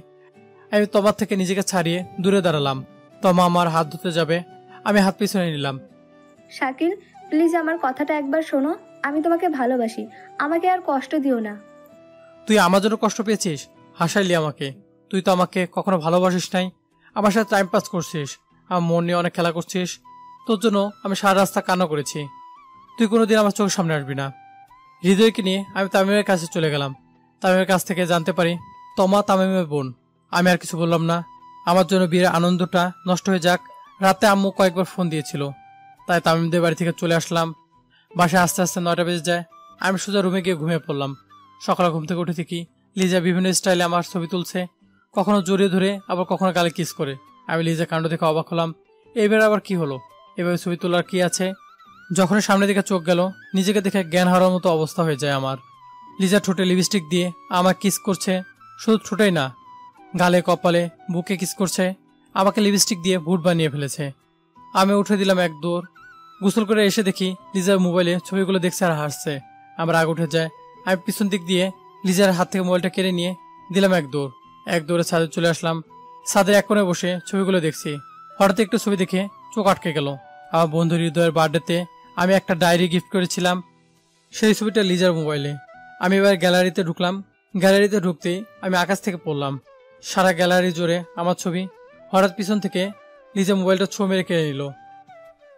আমি তমার থেকে নিজেকে ছাড়িয়ে দূরে দাঁড়ালাম। তমা আমার হাত ধুতে যাবে, আমি হাত পিছনে নিলাম। শাকিল, প্লিজ আমার কথাটা একবার শোনো। আমি তোমাকে ভালোবাসি, আমাকে আর কষ্ট দিও না। তুই আমার জন্য কষ্ট পেয়েছিস? হাসাইলি আমাকে। তুই তো আমাকে কখনো ভালোবাসিস নাই, আমার সাথে টাইম পাস করছিস, আমার মন নিয়ে অনেক খেলা করছিস। তোর জন্য আমি সারা রাস্তা কান্না করেছি। তুই কোনোদিন আমার চোখের সামনে আসবি না। হৃদয়কে নিয়ে আমি তামিমের কাছে চলে গেলাম। তামিমের কাছ থেকে জানতে পারি তমা তামিমের বোন। আমি আর কিছু বললাম না। আমার জন্য বিয়ের আনন্দটা নষ্ট হয়ে যাক। রাতে আম্মু কয়েকবার ফোন দিয়েছিল, তাই তামিমদের বাড়ি থেকে চলে আসলাম। বাসায় আস্তে আস্তে 9টা বেজে যায়। আমি সোজা রুমে গিয়ে ঘুমিয়ে পড়লাম। সকালে ঘুম থেকে উঠে দেখি লিজা বিভিন্ন স্টাইলে আমার ছবি তুলছে, কখনো জড়িয়ে ধরে, আবার কখনো গালে কিস করে। আমি লিজা কাণ্ড দেখে অবাক হলাম। এইবার আবার কি হলো? এভাবে ছবি তোলার কি আছে? যখনই সামনের দিকে চোখ গেল, নিজেকে দেখে জ্ঞান হারার মতো অবস্থা হয়ে যায় আমার। লিজা ঠোঁটে লিপস্টিক দিয়ে আমার কিস করছে, শুধু ঠোঁটেই না, গালে, কপালে, বুকে কিস করছে। আমাকে লিপস্টিক দিয়ে ভূত বানিয়ে ফেলেছে। আমি উঠে দিলাম এক দৌড়। গোসল করে এসে দেখি লিজার মোবাইলে ছবিগুলো দেখছে আর হাসছে। আমার রাগ উঠে যায়। আমি পিছন দিক দিয়ে লিজার হাত থেকে মোবাইলটা কেড়ে নিয়ে দিলাম এক দৌড়ে ছাদে চলে আসলাম। ছাদের এক কোণে বসে ছবিগুলো দেখছি। হঠাৎ একটু ছবি দেখে চোখ আটকে গেল। আমার বন্ধু হৃদয়ের বার্থডেতে আমি একটা ডায়েরি গিফট করেছিলাম, সেই ছবিটা লিজার মোবাইলে। আমি এবার গ্যালারিতে ঢুকলাম। গ্যালারিতে ঢুকতেই আমি আকাশ থেকে পড়লাম। সারা গ্যালারি জুড়ে আমার ছবি। হঠাৎ পিছন থেকে লিজা মোবাইলটা ছো মেরে কেড়ে নিল।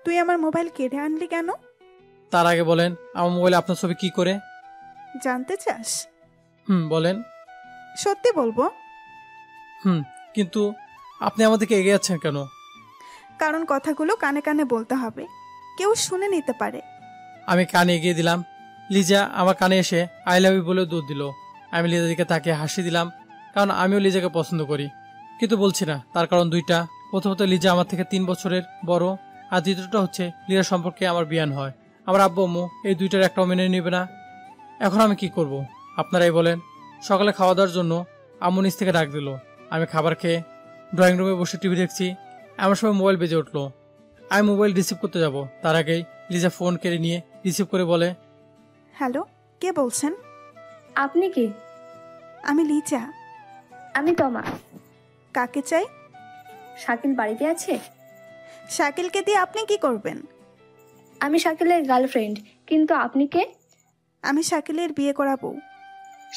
তুই আমার মোবাইল কেড়ে আনলি কেন? তার আগে বলেন, আমার মোবাইলে আপনার ছবি কি করে? জানতে চাস? বলেন। সত্যি বলবো। কিন্তু আপনি আমাদেরকে এগিয়ে যাচ্ছেন কেন? কারণ কথাগুলো কানে কানে বলতে হবে, কেউ শুনে নিতে পারে। আমি কানে এগিয়ে দিলাম। লিজা আমার কানে এসে আই লাভ ইউ বলে দৌড় দিল। আমি লিজার দিকে তাকিয়ে হাসি দিলাম, কারণ আমিও লিজাকে পছন্দ করি। কিন্তু বলছি না, তার কারণ দুইটা। প্রথমত, লিজা আমার থেকে 3 বছরের বড়, আর দ্বিতীয়টা হচ্ছে লিজার সম্পর্কে আমার বিয়ান হয়। আমার আব্বু আম্মু এই দুইটার একটাও মেনে নেবে না। এখন আমি কি করব আপনারাই বলেন। সকালে খাওয়া দাওয়ার জন্য আম্মু নিচ থেকে ডাক দিল। আমি খাবার খেয়ে ড্রয়িং রুমে বসে টিভি দেখছি। এমন সময় মোবাইল বেজে উঠলো। আমি মোবাইল রিসিভ করতে যাব, তার আগেই লিজা ফোন কেড়ে নিয়ে রিসিভ করে বলে, হ্যালো, কে বলছেন? আপনি কি? আমি লিজা। আমি তমা। কাকে চাই? শাকিল বাড়িতে আছে? শাকিলকে দিয়ে আপনি কি করবেন? আমি শাকিলের গার্লফ্রেন্ড। কিন্তু আপনি কে? আমি শাকিলের বিয়ে করাবো।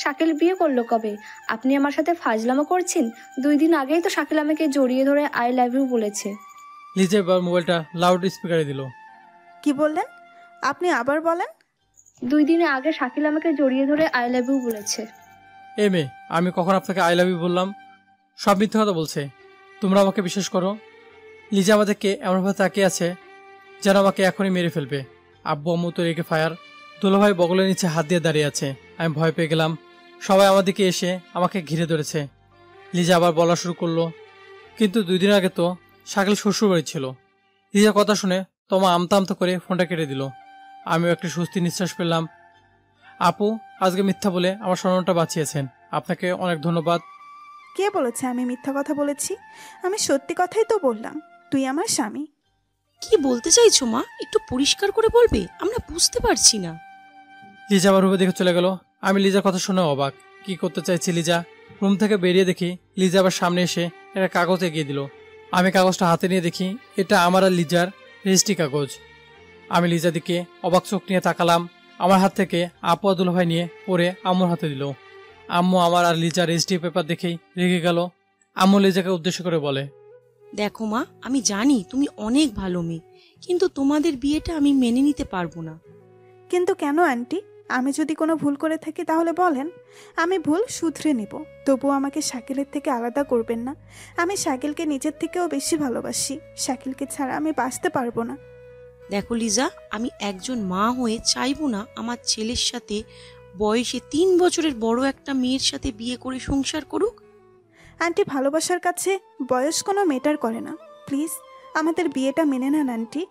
শাকিল বিয়ে করলো কবে? আপনি আমার সাথে ফাজলামো করছেন? 2 দিন আগেই তো শাকিল আমাকে জড়িয়ে ধরে আই লাভ ইউ বলেছে। লিজা এবার মোবাইলটা লাউড স্পিকারে দিল। কি বললেন? আপনি আবার বলেন। 2 দিন আগে শাকিল আমাকে জড়িয়ে ধরে আই লাভ ইউ বলেছে। এ মেয়ে, আমি কখন আপনাকে আই লাভ ইউ বললাম? সব মিথ্যে কথা বলছে। তোমরা আমাকে বিশ্বাস করো। লিজা আমাদেরকে এমনভাবে তাকিয়ে আছে যেন আমাকে এখনই মেরে ফেলবে। আব্বু আম্মু তো রেখে ফায়ার। দুলাভাই বগলের নিচে হাত দিয়ে দাঁড়িয়ে আছে। আমি ভয় পেয়ে গেলাম। সবাই আমার দিকে এসে আমাকে ঘিরে ধরেছে। লিজা আবার বলা শুরু করলো, কিন্তু 2 দিন আগে তো শাকিল শ্বশুর বাড়ি ছিল। লিজার কথা শুনে তোমা আমতা আমতা করে ফোনটা কেটে দিল। আমিও একটি স্বস্তি নিঃশ্বাস পেলাম। আপু, আজকে মিথ্যা বলে আমার সম্মানটা বাঁচিয়েছেন। আপনাকে অনেক ধন্যবাদ। কে বলেছে আমি মিথ্যা কথা বলেছি? আমি সত্যি কথাই তো বললাম। তুই আমার স্বামী। কি বলতে চাইছো মা? একটু পরিষ্কার করে বলবে, আমরা বুঝতে পারছি না। লিজা আবার রুমে দেখে চলে গেল। আমি লিজার কথা শুনে অবাক। কি করতে চাইছি লিজা? রুম থেকে বেরিয়ে দেখি লিজা আবার সামনে এসে একটা কাগজ এগিয়ে দিল। আমি কাগজটা হাতে নিয়ে দেখি এটা আমার আর লিজার রেজিস্ট্রি কাগজ। আমি লিজা দিকে অবাক চোখ নিয়ে তাকালাম। আমার হাত থেকে আপু আর দুলাভাই নিয়ে পরে আম্মুর হাতে দিল। আম্মু আমার আর লিজার রেজিস্ট্রি পেপার দেখেই রেগে গেল। আম্মু লিজাকে উদ্দেশ্য করে বলে, দেখো মা, আমি জানি তুমি অনেক ভালো মেয়ে, কিন্তু তোমাদের বিয়েটা আমি মেনে নিতে পারবো না। কিন্তু কেন আন্টি? আমি যদি কোনো ভুল করে থাকি তাহলে বলেন, আমি ভুল শুধরে নেব। তবুও আমাকে শাকিলের থেকে আলাদা করবেন না। আমি শাকিলকে নিজের থেকেও বেশি ভালোবাসি। শাকিলকে ছাড়া আমি বাঁচতে পারবো না। দেখো লিজা, আমি একজন মা হয়ে চাইবো না আমার ছেলের সাথে বয়সে 3 বছরের বড় একটা মেয়ের সাথে বিয়ে করে সংসার করুক। আন্টি, ভালোবাসার কাছে বয়স কোনো ম্যাটার করে না। প্লিজ আমাদের বিয়েটা মেনে নেন আন্টি।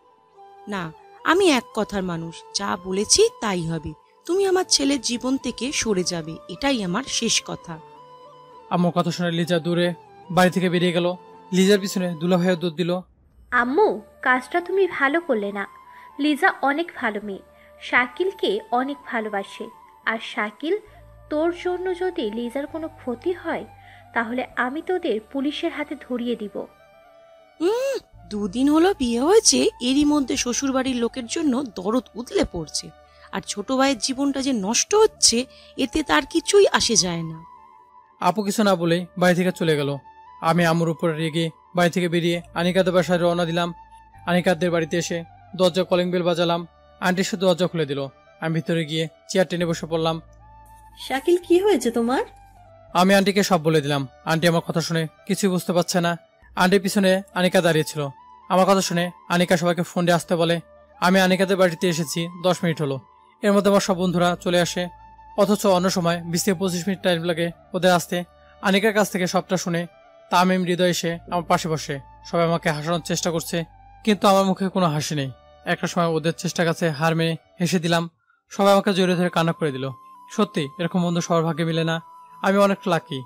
না, আমি এক কথার মানুষ, যা বলেছি তাই হবে। তুমি আমার ছেলের জীবন থেকে সরে যাবে, এটাই আমার শেষ কথা। আম্মুর কথা শুনে লিজা দূরে বাড়ি থেকে বেরিয়ে গেল। লিজার পিছনে দুলাভাইও দুধ দিল। আম্মু, কাজটা তুমি ভালো করলে না। লিজা অনেক ভালো মেয়ে, শাকিলকে অনেক ভালোবাসে। আর শাকিল, তোর জন্য যদি লিজার কোনো ক্ষতি হয় তাহলে আমি তোদের পুলিশের হাতে ধরিয়ে দিব। 2 দিন হলো বিয়ে হয়েছে, এরই মধ্যে শ্বশুরবাড়ির লোকের জন্য দরদ উতলে পড়ছে। আর ছোট ভাইয়ের জীবনটা যে নষ্ট হচ্ছে, এতে তার কিছুই আসে যায় না। আপু কিছু না বলেই বাড়ি থেকে চলে গেল। আমি আম্মুর উপরে রেগে বাড়ি থেকে বেরিয়ে আনিকাদের বাসায় রওনা দিলাম। আনিকাদের বাড়িতে এসে দরজা কলিং বেল বাজালাম। আন্টি শুধু দরজা খুলে দিল। আমি ভিতরে গিয়ে চেয়ার টেনে বসে পড়লাম। শাকিল, কি হয়েছে তোমার? আমি আন্টিকে সব বলে দিলাম। আন্টি আমার কথা শুনে কিছুই বুঝতে পারছে না। আন্টির পিছনে আনিকা দাঁড়িয়েছিল। আমার কথা শুনে আনিকা সবাইকে ফোন দিয়ে আসতে বলে। আমি আনিকাদের বাড়িতে এসেছি 10 মিনিট হলো। এর মধ্যে আমার সব বন্ধুরা চলে আসে। অথচ অন্য সময় 20 থেকে 25 মিনিট টাইম লাগে ওদের আসতে। আনিকার কাছ থেকে সবটা শুনে তামিম হৃদয় এসে আমার পাশে বসে। সবাই আমাকে হাসানোর চেষ্টা করছে, কিন্তু আমার মুখে কোনো হাসি নেই। একটা সময় ওদের চেষ্টার কাছে হার মেনে হেসে দিলাম। সবাই আমাকে জড়িয়ে ধরে কান্না করে দিল। সত্যি এরকম বন্ধু সবার ভাগ্যে মিলে না। আমি অনেক লাকি।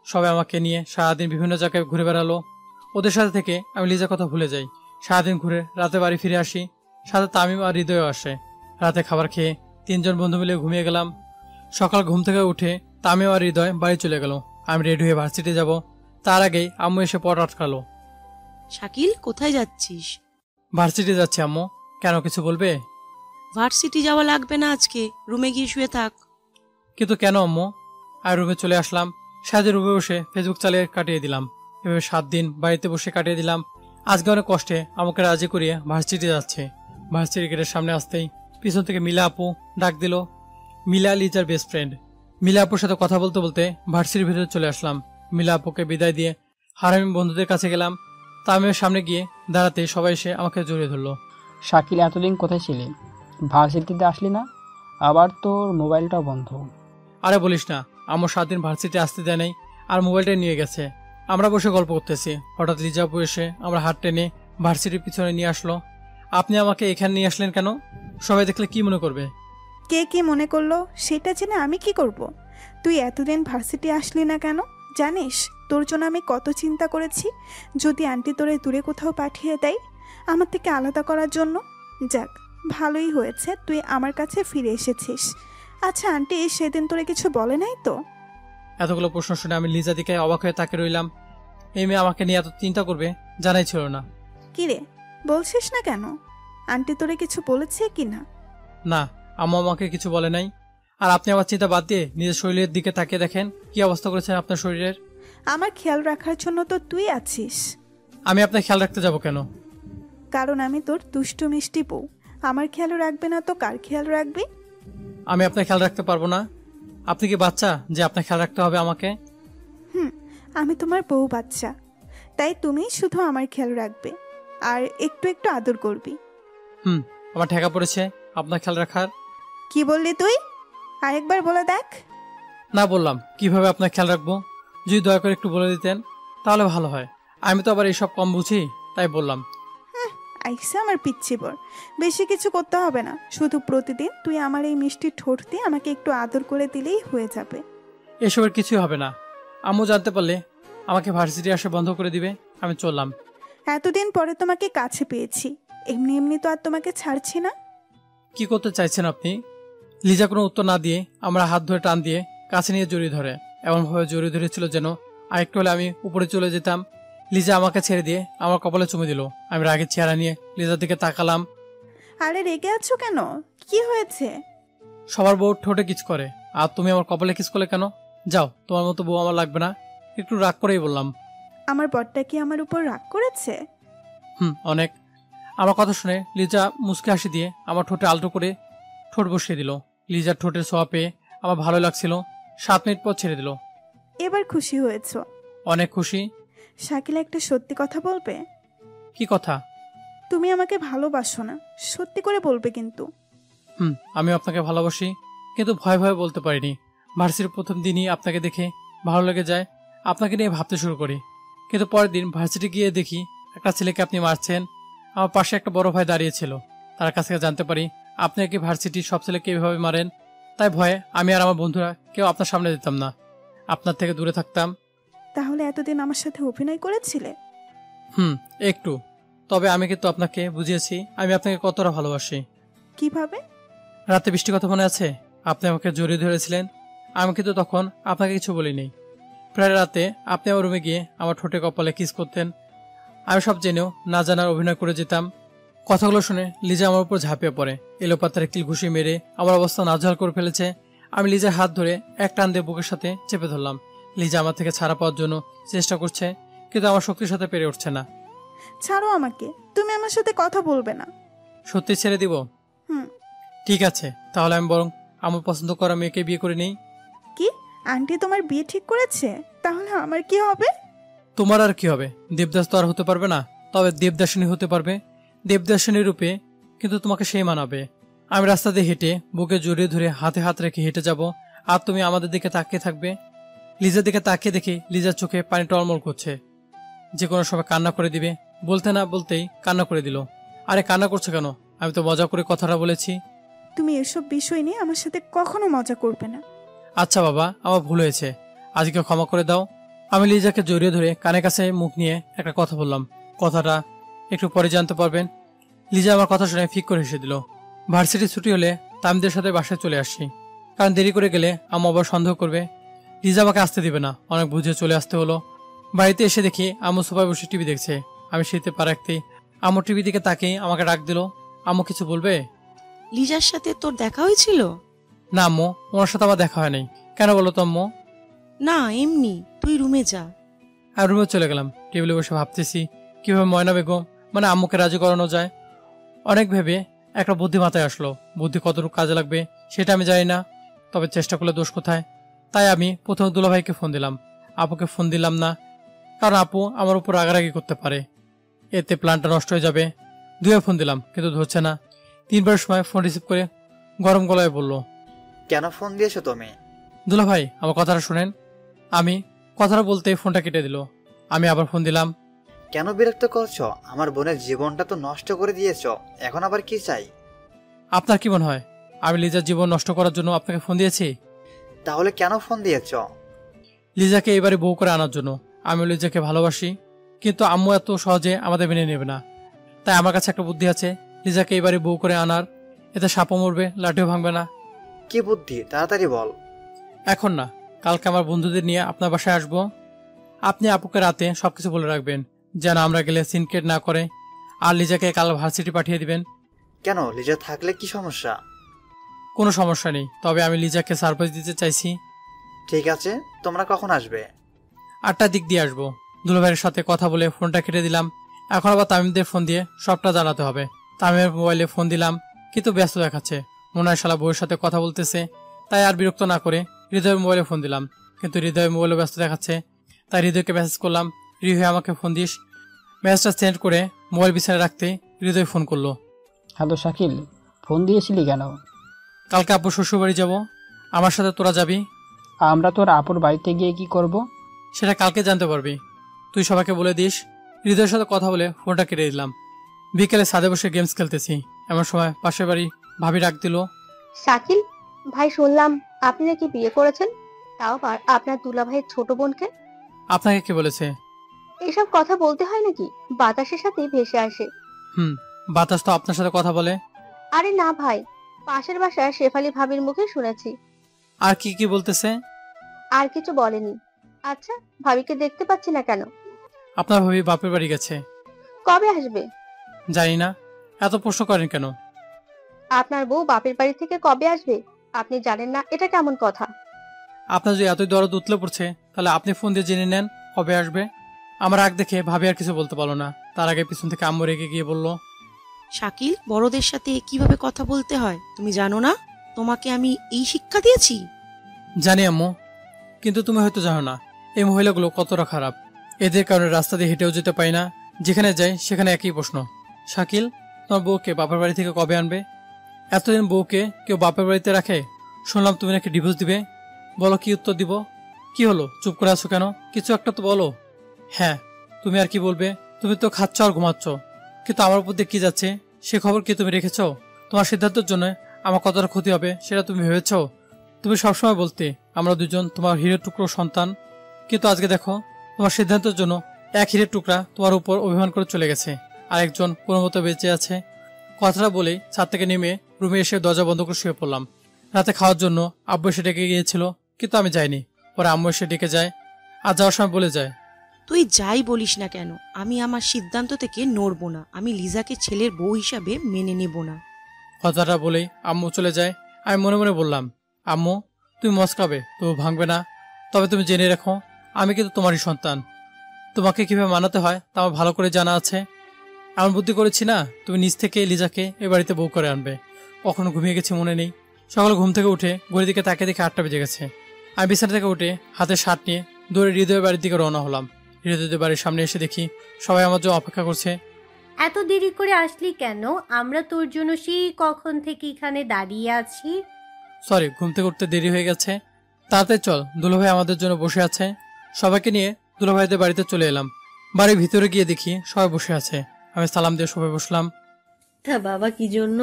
সবাই আমাকে নিয়ে সারাদিন বিভিন্ন জায়গায় ঘুরে বেড়ালো। ওদের সাথে থেকে আমি লিজার কথা ভুলে যাই। সারাদিন ঘুরে রাতে বাড়ি ফিরে আসি। সাথে তামিম আর হৃদয়ও আসে। রাতে খাবার খেয়ে 3 জন বন্ধু মিলে ঘুমিয়ে গেলাম। সকাল ঘুম থেকে উঠে তামিম আর হৃদয় বাড়ি চলে গেল। আমি রেডি হয়ে ভার্সিটি যাব। তার আগেই আম্মু এসে পথ আটকালো। শাকিল, কোথায় যাচ্ছিস? ভার্সিটি যাচ্ছি আম্মু। কেন, কিছু বলবে? ভার্সিটি যাওয়া লাগবে না, আজকে রুমে গিয়ে শুয়ে থাক। কিন্তু কেন আম্মু? আর রুমে চলে আসলাম। সাথে রুমে বসে ফেসবুক চালিয়ে কাটিয়ে দিলাম। এভাবে 7 দিন বাড়িতে বসে কাটিয়ে দিলাম। আজকে অনেক কষ্টে আমাকে রাজি করিয়ে ভার্সিটি যাচ্ছে। ভার্সিটি গেটের সামনে আসতেই পিছন থেকে মিলা আপু ডাক দিল। মিলা লিজার বেস্ট ফ্রেন্ড। মিলা আপুর সাথে কথা বলতে বলতে ভার্সিটির ভিতরে চলে আসলাম। মিলা আপুকে বিদায় দিয়ে হারামি বন্ধুদের কাছে গেলাম। তামিমের সামনে গিয়ে দাঁড়াতে সবাই এসে আমাকে জড়িয়ে ধরলো। শাকিল, এতদিন কোথায় ছিলি? ভার্সিটিতে আসলি না? আবার তোর মোবাইলটাও বন্ধ। আরে বলিস না, আমার 7 দিন ভার্সিটি আসতে দেয় নাই, আর মোবাইলটা নিয়ে গেছে। আমরা বসে গল্প করতেছি, হঠাৎ লিজা আপু এসে আমরা হাত টেনে ভার্সিটির পিছনে নিয়ে আসলো। আপনি আমাকে এখানে নিয়ে আসলেন কেন? সবাই দেখলে কি মনে করবে? কে কি মনে করলো সেটা জেনে আমি কি করব? তুই এতদিন ভার্সিটি আসলি না কেন? জানিস তোর জন্য আমি কত চিন্তা করেছি। যদি আন্টি তোরে দূরে কোথাও পাঠিয়ে দেয় আমার থেকে আলাদা করার জন্য। যাক, ভালোই হয়েছে তুই আমার কাছে ফিরে এসেছিস। আচ্ছা আন্টি সেদিন তোরে কিছু বলে নাই তো? এতগুলো প্রশ্ন শুনে আমি লিজা দিকে অবাক হয়ে তাকে রইলাম। এই মেয়ে আমাকে নিয়ে এত চিন্তা করবে জানাই ছিল না। কিরে, বলছিস না কেন? আন্টি তোরে কিছু বলেছে কি না? না, আম্মু আমাকে কিছু বলে নাই। আর আপনি আমার চিন্তা বাদ দিয়ে নিজের শরীরের দিকে তাকিয়ে দেখেন কি অবস্থা করেছেন আপনার শরীরের। আমার খেয়াল রাখার জন্য তো তুই আছিস। আমি আপনার খেয়াল রাখতে যাব কেন? কারণ আমি তোর দুষ্টু মিষ্টি বউ। আমার খেয়াল রাখবে না তো কার খেয়াল রাখবি? আমি আপনার খেয়াল রাখতে পারবো না? আপনি কি বাচ্চা যে আপনার খেয়াল রাখতে হবে আমাকে? আমি তোমার বউ বাচ্চা, তাই তুমি শুধু আমার খেয়াল রাখবে আর একটু একটু আদর করবি। আমার ঠেকা পড়েছে আপনার খেয়াল রাখার। কি বললি তুই? আরেকবার বলে দেখ। না, বললাম কিভাবে আপনার খেয়াল রাখবো, যদি দয়া করে একটু বলে দিতেন তাহলে ভালো হয়। আমি তো আবার এইসব কম বুঝি, তাই বললাম। আইসা আমার পিচ্ছি বর, বেশি কিছু করতে হবে না, শুধু প্রতিদিন তুই আমার এই মিষ্টি ঠোঁট দিয়ে আমাকে একটু আদর করে দিলেই হয়ে যাবে। এসবের কিছুই হবে না। আম্মু জানতে পারলে আমাকে ভার্সিটি আসা বন্ধ করে দিবে। আমি চললাম। এতদিন পরে তোমাকে কাছে পেয়েছি, এমনি এমনি তো আর তোমাকে ছাড়ছি না। কি করতে চাইছেন আপনি? লিজা কোনো উত্তর না দিয়ে আমরা হাত ধরে টান দিয়ে কাছে নিয়ে জড়িয়ে ধরে, এমনভাবে জড়িয়ে ধরেছিল যেন আরেকটু হলে আমি উপরে চলে যেতাম। লিজা আমাকে ছেড়ে দিয়ে আমার কপালে চুমে দিল। আমি রাগের চেহারা নিয়ে লিজার দিকে তাকালাম। আরে রেগে আছো কেন? কি হয়েছে? সবার বউ ঠোঁটে কিস করে, আর তুমি আমার কপালে কিস করলে কেন? যাও, তোমার মতো বউ আমার লাগবে না। একটু রাগ করেই বললাম। আমার বরটা কি আমার উপর রাগ করেছে? অনেক। আমার কথা শুনে লিজা মুচকে হাসি দিয়ে আমার ঠোঁটে আলতো করে ঠোঁট বসিয়ে দিল। লিজার ঠোঁটের ছোঁয়া পেয়ে আমার ভালো লাগছিল। 7 মিনিট পর ছেড়ে দিল। এবার খুশি হয়েছো? অনেক খুশি। শাকিলা, একটা সত্যি কথা বলবে? কি কথা? তুমি আমাকে ভালোবাসো না, সত্যি করে বলবে কিন্তু। আমি আপনাকে ভালোবাসি, কিন্তু ভয় ভয়ে বলতে পারিনি। ভার্সিটির প্রথম দিনই আপনাকে দেখে ভালো লেগে যায়, আপনাকে নিয়ে ভাবতে শুরু করি। কিন্তু পরের দিন ভার্সিটি গিয়ে দেখি একটা ছেলেকে আপনি মারছেন। আমার পাশে একটা বড় ভাই দাঁড়িয়েছিল। তার কাছ থেকে জানতে পারি আপনি কি ভার্সিটির সব ছেলেকে এভাবে মারেন। তাই ভয়ে আমি আর আমার বন্ধুরা কেউ আপনার সামনে দিতাম না, আপনার থেকে দূরে থাকতাম। তাহলে এতদিন আমার সাথে অভিনয় করেছিলে? একটু। তবে আমি কিন্তু আপনাকে বুঝিয়েছি আমি আপনাকে কতটা ভালোবাসি। কিভাবে? রাতে বৃষ্টির কথা মনে আছে? আপনি আমাকে জড়িয়ে ধরেছিলেন। আমি কিন্তু তখন আপনাকে কিছু বলিনি। প্রায় রাতে আপনি আমার রুমে গিয়ে আমার ঠোঁটে কপালে কিস করতেন। আমি সব জেনেও না জানার অভিনয় করে যেতাম। কথাগুলো শুনে লিজা আমার উপর ঝাঁপিয়ে পড়ে। এলোপাতার কিল ঘুষি মেরে আমার অবস্থা নাজেহাল করে ফেলেছে। আমি লিজার হাত ধরে এক টান দিয়ে বুকের সাথে চেপে ধরলাম। লিজা আমার থেকে ছাড়া পাওয়ার জন্য চেষ্টা করছে, কিন্তু আমার শক্তির সাথে পেরে উঠছে না। ছাড়ো আমাকে, তুমি আমার সাথে কথা বলবে না। সত্যি ছেড়ে দিব? ঠিক আছে, তাহলে আমি বরং আমার পছন্দ করা মেয়েকে বিয়ে করে নেই। কি? আন্টি তোমার বিয়ে ঠিক করেছে? তাহলে আমার কি হবে? তোমার আর কি হবে? দেবদাস তো আর হতে পারবে না, তবে দেবদাসিনী হতে পারবে। দেবদাসিনী রূপে, কিন্তু তোমাকে সেই মানাবে। আমি রাস্তা দিয়ে হেঁটে বুকে জড়িয়ে ধরে হাতে হাত রেখে হেঁটে যাব, আর তুমি আমাদের দিকে তাকিয়ে থাকবে। লিজার দিকে তাকিয়ে দেখি লিজার চোখে পানি টলমল করছে, যে কোনো সময় কান্না করে দিবে। বলতে না বলতেই কান্না করে দিল। আরে কান্না করছে কেন? আমি তো মজা করে কথাটা বলেছি। তুমি এসব বিষয় নিয়ে আমার সাথে কখনো মজা করবে না। আচ্ছা বাবা, আমার ভুল হয়েছে, আজকে ক্ষমা করে দাও। আমি লিজাকে জড়িয়ে ধরে কানের কাছে মুখ নিয়ে একটা কথা বললাম। কথাটা একটু পরে জানতে পারবেন। লিজা আমার কথা শুনে ফিক করে হেসে দিল। ভার্সিটি ছুটি হলে তামিদের সাথে বাসায় চলে আসি, কারণ দেরি করে গেলে আম্মু আবার সন্দেহ করবে। লিজা আমাকে আসতে দিবে না, অনেক বুঝে চলে আসতে হলো। বাড়িতে এসে দেখি আম্মু সোফায় বসে টিভি দেখছে। আমি শীতে পা রাখতেই আম্মু টিভি দিকে তাকিয়ে আমাকে ডাক দিল। আম্মু কিছু বলবে? লিজার সাথে তোর দেখা হয়েছিল? না আম্মু, ওনার সাথে আমার দেখা হয় নাই। কেন বলো তো আম্মু? না এমনি, তুই রুমে যা। আর রুমে চলে গেলাম। টেবিলে বসে ভাবতেছি কিভাবে ময়না বেগম মানে আম্মুকে রাজি করানো যায়। অনেক ভেবে একটা বুদ্ধি মাথায় আসলো। বুদ্ধি কতটুকু কাজে লাগবে সেটা আমি জানি না, তবে চেষ্টা করলে দোষ কোথায়। তাই আমি প্রথমে দুলাভাইকে ফোন দিলাম, আপুকে ফোন দিলাম না, কারণ আপু আমার উপর রাগারাগি করতে পারে, এতে প্ল্যানটা নষ্ট হয়ে যাবে। দুয়ে ফোন দিলাম কিন্তু ধরছে না। 3বারের সময় ফোন রিসিভ করে গরম গলায় বলল, কেন ফোন দিয়েছো তুমি? দুলাভাই আমার কথাটা শুনেন। আমি কথাটা বলতে ফোনটা কেটে দিল। আমি আবার ফোন দিলাম। কেন বিরক্ত করছো? আমার বোনের জীবনটা তো নষ্ট করে দিয়েছো, এখন আবার কি চাই? আপনার কি মনে হয় আমি লিজার জীবন নষ্ট করার জন্য আপনাকে ফোন দিয়েছি? তাহলে কেন ফোন দিয়েছো? লিজাকে এবারে বউ করে আনার জন্য। আমি লিজাকে ভালোবাসি, কিন্তু আম্মু এত সহজে আমাদের মেনে নেবে না। তাই আমার কাছে একটা বুদ্ধি আছে, লিজাকে এবারে বউ করে আনার। এতে সাপও মরবে, লাঠিও ভাঙবে না। কি বুদ্ধি? তাড়াতাড়ি বল। এখন না, কালকে আমার বন্ধুদের নিয়ে আপনার বাসায় আসবো। আপনি আপুকে রাতে সবকিছু বলে রাখবেন, যেন আমরা গেলে সিনক্রেট না করে। আর লিজাকে কাল ভার্সিটি পাঠিয়ে দিবেন। কেন? লিজা থাকলে কি সমস্যা? কোনো সমস্যা নেই, তবে আমি লিজাকে সারপ্রাইজ দিতে চাইছি। ঠিক আছে, তোমরা কখন আসবে? 8টার দিক দিয়ে আসবো। দুলাভাইয়ের সাথে কথা বলে ফোনটা কেটে দিলাম। এখন আবার তামিমদের ফোন দিয়ে সবটা জানাতে হবে। তামিমের মোবাইলে ফোন দিলাম, কিন্তু ব্যস্ত দেখাচ্ছে। মনে হয় শালা বউয়ের সাথে কথা বলতেছে। তাই আর বিরক্ত না করে হৃদয়ের মোবাইলে ফোন দিলাম, কিন্তু হৃদয়ের মোবাইলে ব্যস্ত দেখাচ্ছে। তাই হৃদয়কে মেসেজ করলাম, হৃদয় আমাকে ফোন দিস। মেসেজটা সেন্ড করে মোবাইল বিছানায় রাখতে হৃদয় ফোন করলো। হ্যালো শাকিল, ফোন দিয়েছিলি কেন? কালকে আব্বু শ্বশুর বাড়ি যাবো, আমার সাথে তোরা যাবি। আমরা তোর আপুর বাড়িতে গিয়ে কি করব? সেটা কালকে জানতে পারবি। তুই সবাইকে বলে দিস। হৃদয়ের সাথে কথা বলে ফোনটা কেটে দিলাম। বিকেলে ছাদে বসে গেমস খেলতেছি, এমন সময় পাশের বাড়ি ভাবি ডাক দিল। শাকিল ভাই, শুনলাম আপনি নাকি বিয়ে করেছেন, তাও আবার আপনার দুলা ভাইয়ের ছোট বোনকে। আপনাকে কে বলেছে? এসব কথা বলতে হয় নাকি? বাতাসের সাথে ভেসে আসে। বাতাস তো আপনার সাথে কথা বলে। আরে না ভাই, পাশের বাসার শেফালি ভাবির মুখে শুনেছি। আর কি কি বলতেছে? আর কিছু বলেনি। আচ্ছা, ভাবিকে দেখতে পাচ্ছি না কেন? আপনার ভাবি বাপের বাড়ি গেছে। কবে আসবে? জানি না, এত প্রশ্ন করেন কেন? আপনার বউ বাপের বাড়ি থেকে কবে আসবে আপনি জানেন না? এটা কেমন কথা? আপনার যদি এতই দরদ উতলে পড়ছে, তাহলে আপনি ফোন দিয়ে জেনে নেন কবে আসবে। আমার রাগ দেখে ভাবি আর কিছু বলতে পারলো না। তার আগে পিছন থেকে আম্মু রেগে গিয়ে বলল, শাকিল, বড়দের সাথে কিভাবে কথা বলতে হয় তুমি জানো না? তোমাকে আমি এই শিক্ষা দিয়েছি? জানি আম্মু, কিন্তু তুমি হয়তো জানো না এই মহিলাগুলো কতটা খারাপ। এদের কারণে রাস্তা দিয়ে হেঁটেও যেতে পারি না, যেখানে যাই সেখানে একই প্রশ্ন, শাকিল তোমার বউকে বাপের বাড়ি থেকে কবে আনবে? এতদিন বউকে কেউ বাপের বাড়িতে রাখে? শুনলাম তুমি নাকি ডিভোর্স দিবে। বলো কি উত্তর দিব? কি হলো, চুপ করে আছো কেন? কিছু একটা তো বলো। হ্যাঁ, তুমি আর কি বলবে? তুমি তো খাচ্ছ আর ঘুমাচ্ছ, কিন্তু আমার উপর দিয়ে কি যাচ্ছে সে খবর কি তুমি রেখেছ? তোমার সিদ্ধান্তের জন্য আমার কতটা ক্ষতি হবে সেটা তুমি ভেবেছ? তুমি সবসময় বলতে আমরা দুজন তোমার হীরের টুকরো সন্তান, কিন্তু আজকে দেখো তোমার সিদ্ধান্তের জন্য এক হীরের টুকরা তোমার উপর অভিমান করে চলে গেছে, আর একজন কোনো মতো বেঁচে আছে। কথাটা বলেই ছাদ থেকে নেমে রুমে এসে দরজা বন্ধ করে শুয়ে পড়লাম। রাতে খাওয়ার জন্য আব্বু এসে ডেকে গিয়েছিল, কিন্তু আমি যাইনি। পরে আম্মু এসে ডেকে যায়, আর যাওয়ার সময় বলে যায়, তুই যাই বলিস না কেন, আমি আমার সিদ্ধান্ত থেকে নড়বো না। আমি লিজাকে ছেলের বউ হিসাবে মেনে নেব না। কথাটা বলেই আম্মু চলে যায়। আমি মনে মনে বললাম, আম্মু তুমি মস্কাবে তবু ভাঙবে না। তবে তুমি জেনে রাখো আমি কিন্তু তোমারই সন্তান। তোমাকে কিভাবে মানাতে হয় তা আমার ভালো করে জানা আছে। এমন বুদ্ধি করেছি না, তুমি নিজ থেকে লিজাকে এ বাড়িতে বউ করে আনবে। কখনো ঘুমিয়ে গেছি মনে নেই। সকালে ঘুম থেকে উঠে ঘড়ির দিকে তাকিয়ে দেখে 8টা বেজে গেছে। আমি বিছানা থেকে উঠে হাতে শার্ট নিয়ে দৌড়ে হৃদয়ের বাড়ির দিকে রওনা হলাম। হৃদয়ের বাড়ির সামনে এসে দেখি সবাই আমার জন্য অপেক্ষা করছে। এত দেরি করে আসলি কেন? আমরা তোর জন্য সেই কখন থেকে এখানে দাঁড়িয়ে আছি। সরি, ঘুম থেকে উঠতে দেরি হয়ে গেছে। তাড়াতাড়ি চল, দুলাভাই আমাদের জন্য বসে আছে। সবাইকে নিয়ে দুলাভাইদের বাড়িতে চলে এলাম। বাড়ির ভিতরে গিয়ে দেখি সবাই বসে আছে। আমি সালাম দিয়ে সবাই বসলাম। তা বাবা, কি জন্য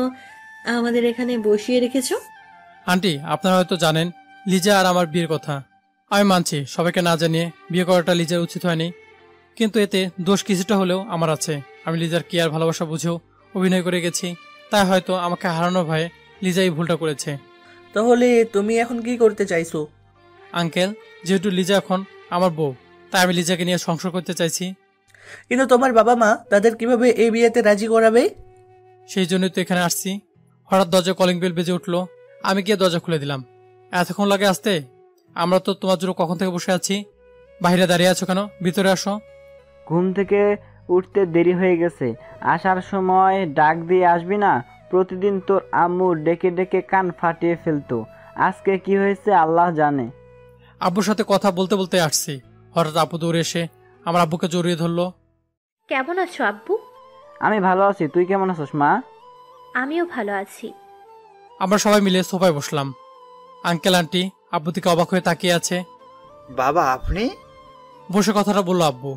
আমাদের এখানে বসিয়ে রেখেছো? আন্টি, আপনারা হয়তো জানেন লিজা আর আমার বিয়ের কথা। আমি মানছি সবাইকে না জানিয়ে বিয়ে করাটা লিজার উচিত হয়নি, কিন্তু এতে দোষ কিছুটা হলেও আমার আছে। আমি লিজার কি আর ভালোবাসা বুঝেও অভিনয় করে গেছি, তাই হয়তো আমাকে হারানোর ভয়ে লিজা এই ভুলটা করেছে। তাহলে তুমি এখন কি করতে চাইছো? আঙ্কেল, যেহেতু লিজা এখন আমার বউ, তাই আমি লিজাকে নিয়ে সংসার করতে চাইছি। কিন্তু তোমার বাবা মা তাদের কিভাবে এই বিয়েতে রাজি করাবে? সেই জন্যই তো এখানে আসছি। হঠাৎ দরজা কলিং বেল বেজে উঠলো। আমি গিয়ে দরজা খুলে দিলাম। এতক্ষণ লাগে আসতে? আমরা তো তোমার জন্য কখন থেকে বসে আছি। বাইরে দাঁড়িয়ে আছো কেন? ভিতরে আসো। ঘুম থেকে উঠতে দেরি হয়ে গেছে, আসার সময় ডাক দিয়ে আসবি না? প্রতিদিন তোর আম্মু ডেকে ডেকে কান ফাটিয়ে ফেলতো, আজকে কি হয়েছে আল্লাহ জানে। আব্বুর সাথে কথা বলতে বলতে আসছি, হঠাৎ আব্বু দৌড়ে এসে আমার আব্বুকে জড়িয়ে ধরলো। কেমন আছো আব্বু? আমি ভালো আছি, তুই কেমন আছিস মা? আমিও ভালো আছি। আমরা সবাই মিলে সোফায় বসলাম। আঙ্কেল আন্টি আব্বু থেকে অবাক হয়ে তাকিয়ে আছে। বাবা আপনি? বসে কথাটা বললো আব্বু।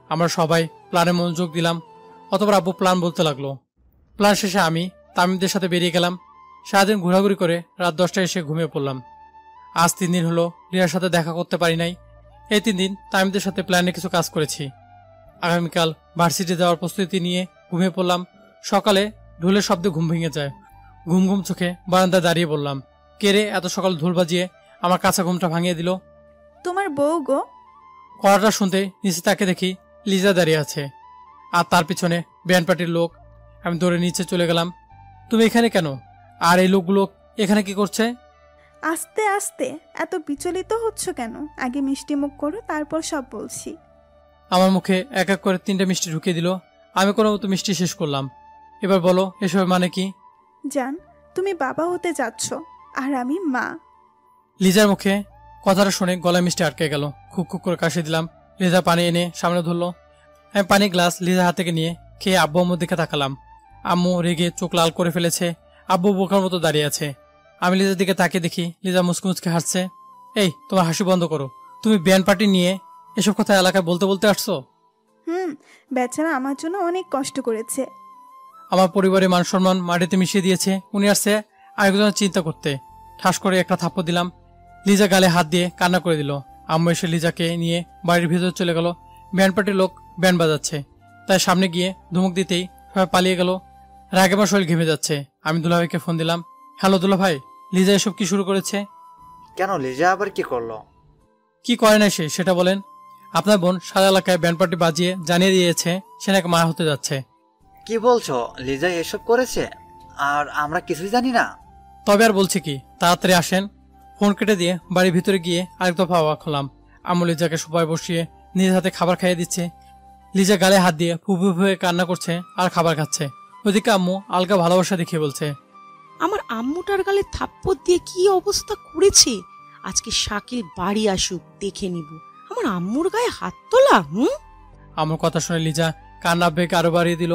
আমরা সবাই প্ল্যানে মনোযোগ দিলাম। অতবার আব্বু প্ল্যান বলতে লাগলো। প্ল্যান শেষে আমি তামিমদের সাথে বেরিয়ে গেলাম। সারাদিন ঘোরাঘুরি করে রাত 10টায় এসে ঘুমিয়ে পড়লাম। আজ 3 দিন হলো রিয়ার সাথে দেখা করতে পারি নাই। এই 3 দিন তামিমদের সাথে প্ল্যানে কিছু কাজ করেছি। আগামীকাল ভার্সিটি যাওয়ার প্রস্তুতি নিয়ে ঘুমিয়ে পড়লাম। সকালে ঢোলের শব্দে ঘুম ভেঙে যায়। ঘুম ঘুম চোখে বারান্দায় দাঁড়িয়ে বললাম, কে রে এত সকাল ঢোল বাজিয়ে আমার কাঁচা ঘুমটা ভাঙিয়ে দিল? তোমার বউ গো। কড়াটা শুনতে নিচে তাকে দেখি লিজা দাঁড়িয়ে আছে, আর তার পিছনে ব্যান্ড পার্টির লোক। আমি দৌড়ে নিচে চলে গেলাম। তুমি এখানে কেন? আর এই লোকগুলো এখানে কি করছে? আস্তে আস্তে এত বিচলিত হচ্ছ কেন? আগে মিষ্টি মুখ করো, তারপর সব বলছি। আমার মুখে এক এক করে 3টে মিষ্টি ঢুকিয়ে দিল। আমি কোনো মতো মিষ্টি শেষ করলাম। এবার বলো এসবের মানে কি? জান, তুমি বাবা হতে যাচ্ছ আর আমি মা। লিজার মুখে কথাটা শুনে গলায় মিষ্টি আটকে গেল। খুব খুব করে কাশি দিলাম। লিজা পানি এনে সামনে ধরলো। আমি পানি গ্লাস লিজার হাত থেকে নিয়ে খেয়ে আব্বু আম্মুর দিকে তাকালাম। আম্মু রেগে চোখ লাল করে ফেলেছে। আব্বু বোকার মতো দাঁড়িয়ে আছে। আমি লিজার দিকে তাকিয়ে দেখি লিজা মুচকে মুচকে হাসছে। এই, তোমার হাসি বন্ধ করো। তুমি ব্যান্ড পার্টি নিয়ে এসব কথা এলাকায় বলতে বলতে আসছো? বেচারা আমার জন্য অনেক কষ্ট করেছে। আমার পরিবারের মান সম্মান মাটিতে মিশিয়ে দিয়েছে। উনি আসছে আরেকজনের চিন্তা করতে। ঠাস করে একটা থাপ্পড় দিলাম। লিজা গালে হাত দিয়ে কান্না করে দিল। আম্মু এসে লিজাকে নিয়ে বাড়ির ভিতরে চলে গেল। ব্যান্ড পার্টির লোক ব্যান্ড বাজাচ্ছে, তাই সামনে গিয়ে ধমক দিতেই সবাই পালিয়ে গেল। রাগে আমার শরীর ঘেমে যাচ্ছে। আমি দুলাভাইকে ফোন দিলাম। হ্যালো দুলাভাই, লিজা এসব কি শুরু করেছে? কেন, লিজা আবার কি করলো? কি করে না সে, সেটা বলেন। আপনার বোন সারা এলাকায় ব্যান্ড পার্টি বাজিয়ে জানিয়ে দিয়েছে সে নাকি মা হতে যাচ্ছে। কি বলছো? লিজা এসব করেছে আর আমরা কিছুই জানি না? তবে আর বলছি কি, তাড়াতাড়ি আসেন। ফোন কেটে দিয়ে বাড়ির ভিতরে গিয়ে আরেক দফা অবাক হলাম। আম্মু লিজাকে সবাই বসিয়ে নিজের হাতে খাবার খাইয়ে দিচ্ছে। লিজা গালে হাত দিয়ে ফুফু হয়ে কান্না করছে আর খাবার খাচ্ছে। ওইদিকে আম্মু আলগা ভালোবাসা দেখিয়ে বলছে, আমার আম্মুটার গালে থাপ্পড় দিয়ে কি অবস্থা করেছে। আজকে শাকিল বাড়ি আসুক, দেখে নিব আমার আম্মুর গায়ে হাত তোলা। আমার কথা শুনে লিজা কান্না বেগ আরো বাড়িয়ে দিল।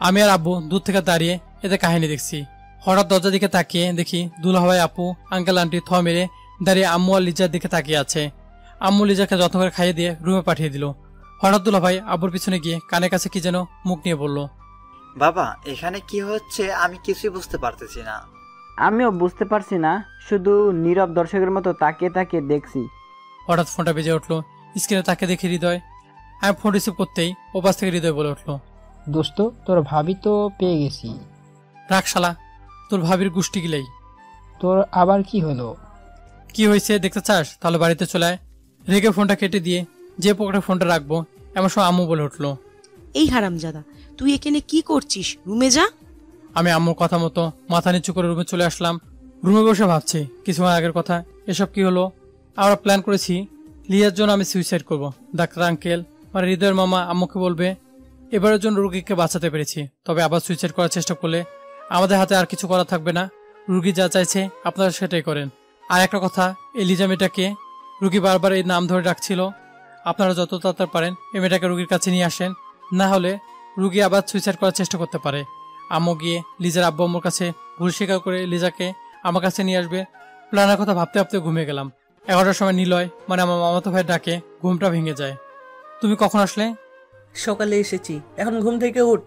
আমি আর আব্বু দূর থেকে দাঁড়িয়ে এদের কাহিনী দেখছি। হঠাৎ দরজার দিকে তাকিয়ে দেখি দুলাভাই, আপু, আঙ্কেল আন্টি থ মেরে দাঁড়িয়ে আম্মু আর লিজার দিকে তাকিয়ে আছে। আম্মু লিজাকে যত্ন করে খাইয়ে দিয়ে রুমে পাঠিয়ে দিল। হঠাৎ দুলাভাই আব্বুর পিছনে গিয়ে কানের কাছে কি যেন মুখ নিয়ে বলল, বাবা এখানে কি হচ্ছে আমি কিছুই বুঝতে পারতেছি না। আমিও বুঝতে পারছি না, শুধু নীরব দর্শকের মতো তাকিয়ে তাকিয়ে দেখছি। হঠাৎ ফোনটা বেজে উঠলো। স্ক্রিনে তাকে দেখি হৃদয়। আমি ফোন রিসিভ করতেই ওপাশ থেকে হৃদয় বলে উঠলো, দোস্ত তোর ভাবি তো পেয়ে গেছি। রাখ শালা, তোর ভাবির গুষ্টি গিলেই। তোর আবার কি হলো? কি হয়েছে দেখতে চাস? তাহলে বাড়িতে চলে আয়। রেগে ফোনটা কেটে দিয়ে যে পকেটে ফোনটা রাখবো এমন সময় আম্মু বলে উঠলো, এই হারামজাদা, তুই এখানে কি করছিস? রুমে যা। আমি আম্মুর কথা মতো মাথা নিচু করে রুমে চলে আসলাম। রুমে বসে ভাবছি কিছুক্ষণ আগের কথা। এসব কি হলো? আমরা প্ল্যান করেছি লিয়ার জন্য আমি সুইসাইড করব। ডাক্তার আঙ্কেল মানে হৃদয়ের মামা আম্মুকে বলবে এবারের জন্য রুগীকে বাঁচাতে পেরেছি, তবে আবার সুইসাইড করার চেষ্টা করলে আমাদের হাতে আর কিছু করা থাকবে না। রুগী যা চাইছে আপনারা সেটাই করেন। আর একটা কথা, এই লিজা মেয়েটাকে রুগী বারবার এই নাম ধরে রাখছিল। আপনারা যত তাড়াতাড়ি পারেন এই মেয়েটাকে রুগীর কাছে নিয়ে আসেন, না হলে রুগী আবার সুইসাইড করার চেষ্টা করতে পারে। আম্মু গিয়ে লিজার আব্বু আম্মুর কাছে ভুল স্বীকার করে লিজাকে আমার কাছে নিয়ে আসবে। প্ল্যানের কথা ভাবতে ভাবতে ঘুমিয়ে গেলাম। 11টার সময় নিলয় মানে আমার মামাতো ভাইয়ের ডাকে ঘুমটা ভেঙে যায়। তুমি কখন আসলে? সকালে এসেছি, এখন ঘুম থেকে উঠ,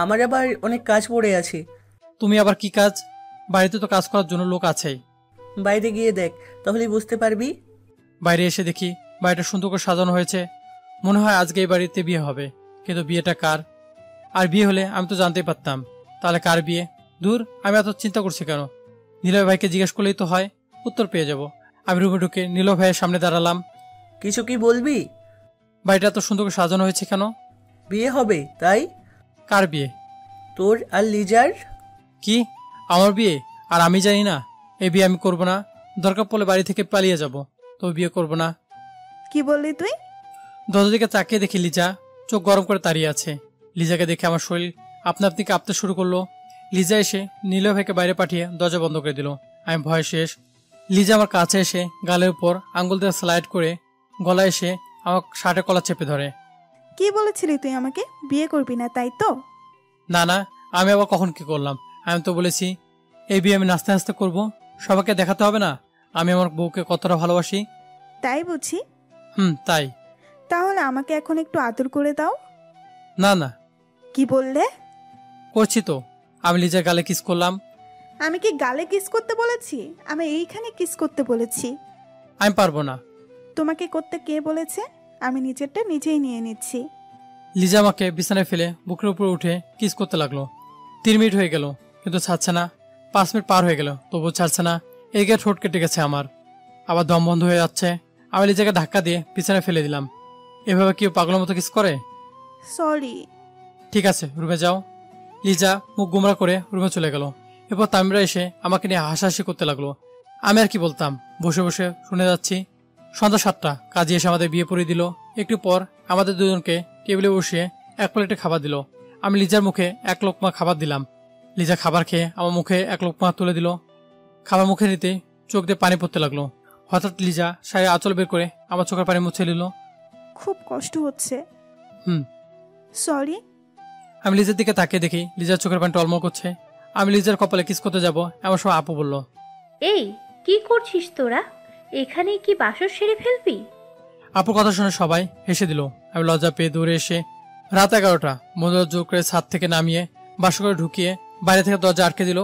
আমার আবার অনেক কাজ পড়ে আছে। তুমি আবার কি কাজ? বাড়িতে তো কাজ করার জন্য লোক আছেই। বাইরে গিয়ে দেখ, তাহলেই বুঝতে পারবি। বাইরে এসে দেখি বাড়িটা সুন্দর করে সাজানো হয়েছে। মনে হয় আজকে এই বাড়িতে বিয়ে হবে, কিন্তু বিয়েটা কার? আর বিয়ে হলে আমি তো জানতেই পারতাম। তাহলে কার বিয়ে? দূর, আমি এত চিন্তা করছি কেন? নীলয় ভাইকে জিজ্ঞেস করলেই তো হয়, উত্তর পেয়ে যাব। আমি রুমে ঢুকে নীলয় ভাইয়ের সামনে দাঁড়ালাম। কিছু কি বলবি? বাড়িটা এত সুন্দর করে সাজানো হয়েছে কেন? বিয়ে হবে তাই। কার বিয়ে? তোর আর লিজার। কি? আমার বিয়ে? আর আমি জানি না? এই বিয়ে আমি করব না। দরকার পড়লে বাড়ি থেকে পালিয়ে যাব, তো বিয়ে করব না। কি বললি তুই? দরজার দিকে তাকিয়ে দেখি লিজা চোখ গরম করে দাঁড়িয়ে আছে। লিজাকে দেখে আমার শরীর আপনা আপনি কাঁপতে শুরু করলো। লিজা এসে নীলয় ভাইকে বাইরে পাঠিয়ে দরজা বন্ধ করে দিল। আমি ভয় শেষ। লিজা আমার কাছে এসে গালের উপর আঙ্গুল দিয়ে স্লাইড করে গলায় এসে আমার শার্টের কলার চেপে ধরে। কি বলেছিলি তুই আমাকে বিয়ে করবি না, তাই তো? না না, আমি আবার কখন কি করলাম? আমি তো বলেছি এই বিয়ে আমি নাচতে নাচতে করবো। সবাইকে দেখাতে হবে না আমি আমার বউকে কতটা ভালোবাসি। তাই বুঝি? তাই। তাহলে আমাকে এখন একটু আদর করে দাও। না না। কি বললে? করছি তো। আমি লিজার গালে কিস করলাম। আমি কি গালে কিস করতে বলেছি? আমি এইখানে কিস করতে বলেছি। আমি পারবো না। তোমাকে করতে কে বলেছে? আমি নিজেরটা নিজেই নিয়ে নিচ্ছি। লিজা আমাকে বিছানায় ফেলে বুকের উপরে উঠে কিস করতে লাগলো। 3 মিনিট হয়ে গেল কিন্তু ছাড়ছে না। 5 মিনিট পার হয়ে গেল তবুও ছাড়ছে না। এদিকে ঠোঁট কেটে গেছে আমার, আবার দম বন্ধ হয়ে যাচ্ছে। আমি লিজাকে ধাক্কা দিয়ে বিছানায় ফেলে দিলাম। এভাবে কেউ পাগলের মতো কিস করে? সরি। ঠিক আছে, রুমে যাও। লিজা মুখ গুমরা করে রুমে চলে গেল। এরপর তামিমরা এসে আমাকে নিয়ে হাসাহাসি করতে লাগলো। আমি আর কি বলতাম, বসে বসে শুনে যাচ্ছি। সন্ধ্যা 7টা কাজী এসে আমাদের বিয়ে পড়িয়ে দিল। একটু পর আমাদের দুজনকে টেবিলে বসিয়ে এক প্লেটে খাবার দিল। আমি লিজার মুখে 1 লোকমা খাবার দিলাম। লিজা খাবার খেয়ে আমার মুখে এক লোকমা তুলে দিল। খাবার মুখে নিতে চোখ দিয়ে পানি পড়তে লাগলো। হঠাৎ লিজা শাড়ির আঁচল বের করে আমার চোখের পানি মুছে নিল। খুব কষ্ট হচ্ছে। হুম। সরি। আমি লিজার দিকে তাকিয়ে দেখি লিজার চোখের পানি টলমল করছে। আমি লিজার কপালে কিস করতে যাব এমন সময় আপু বলল, এই কি করছিস তোরা? এখানে কি বাসর সেরে ফেলবি? আপুর কথা শুনে সবাই হেসে দিল। আমি লজ্জা পেয়ে দৌড়ে এসে রাত 11টা বন্ধুরা জোর করে ছাদ থেকে নামিয়ে বাসর করে ঢুকিয়ে বাইরে থেকে দরজা আটকে দিল।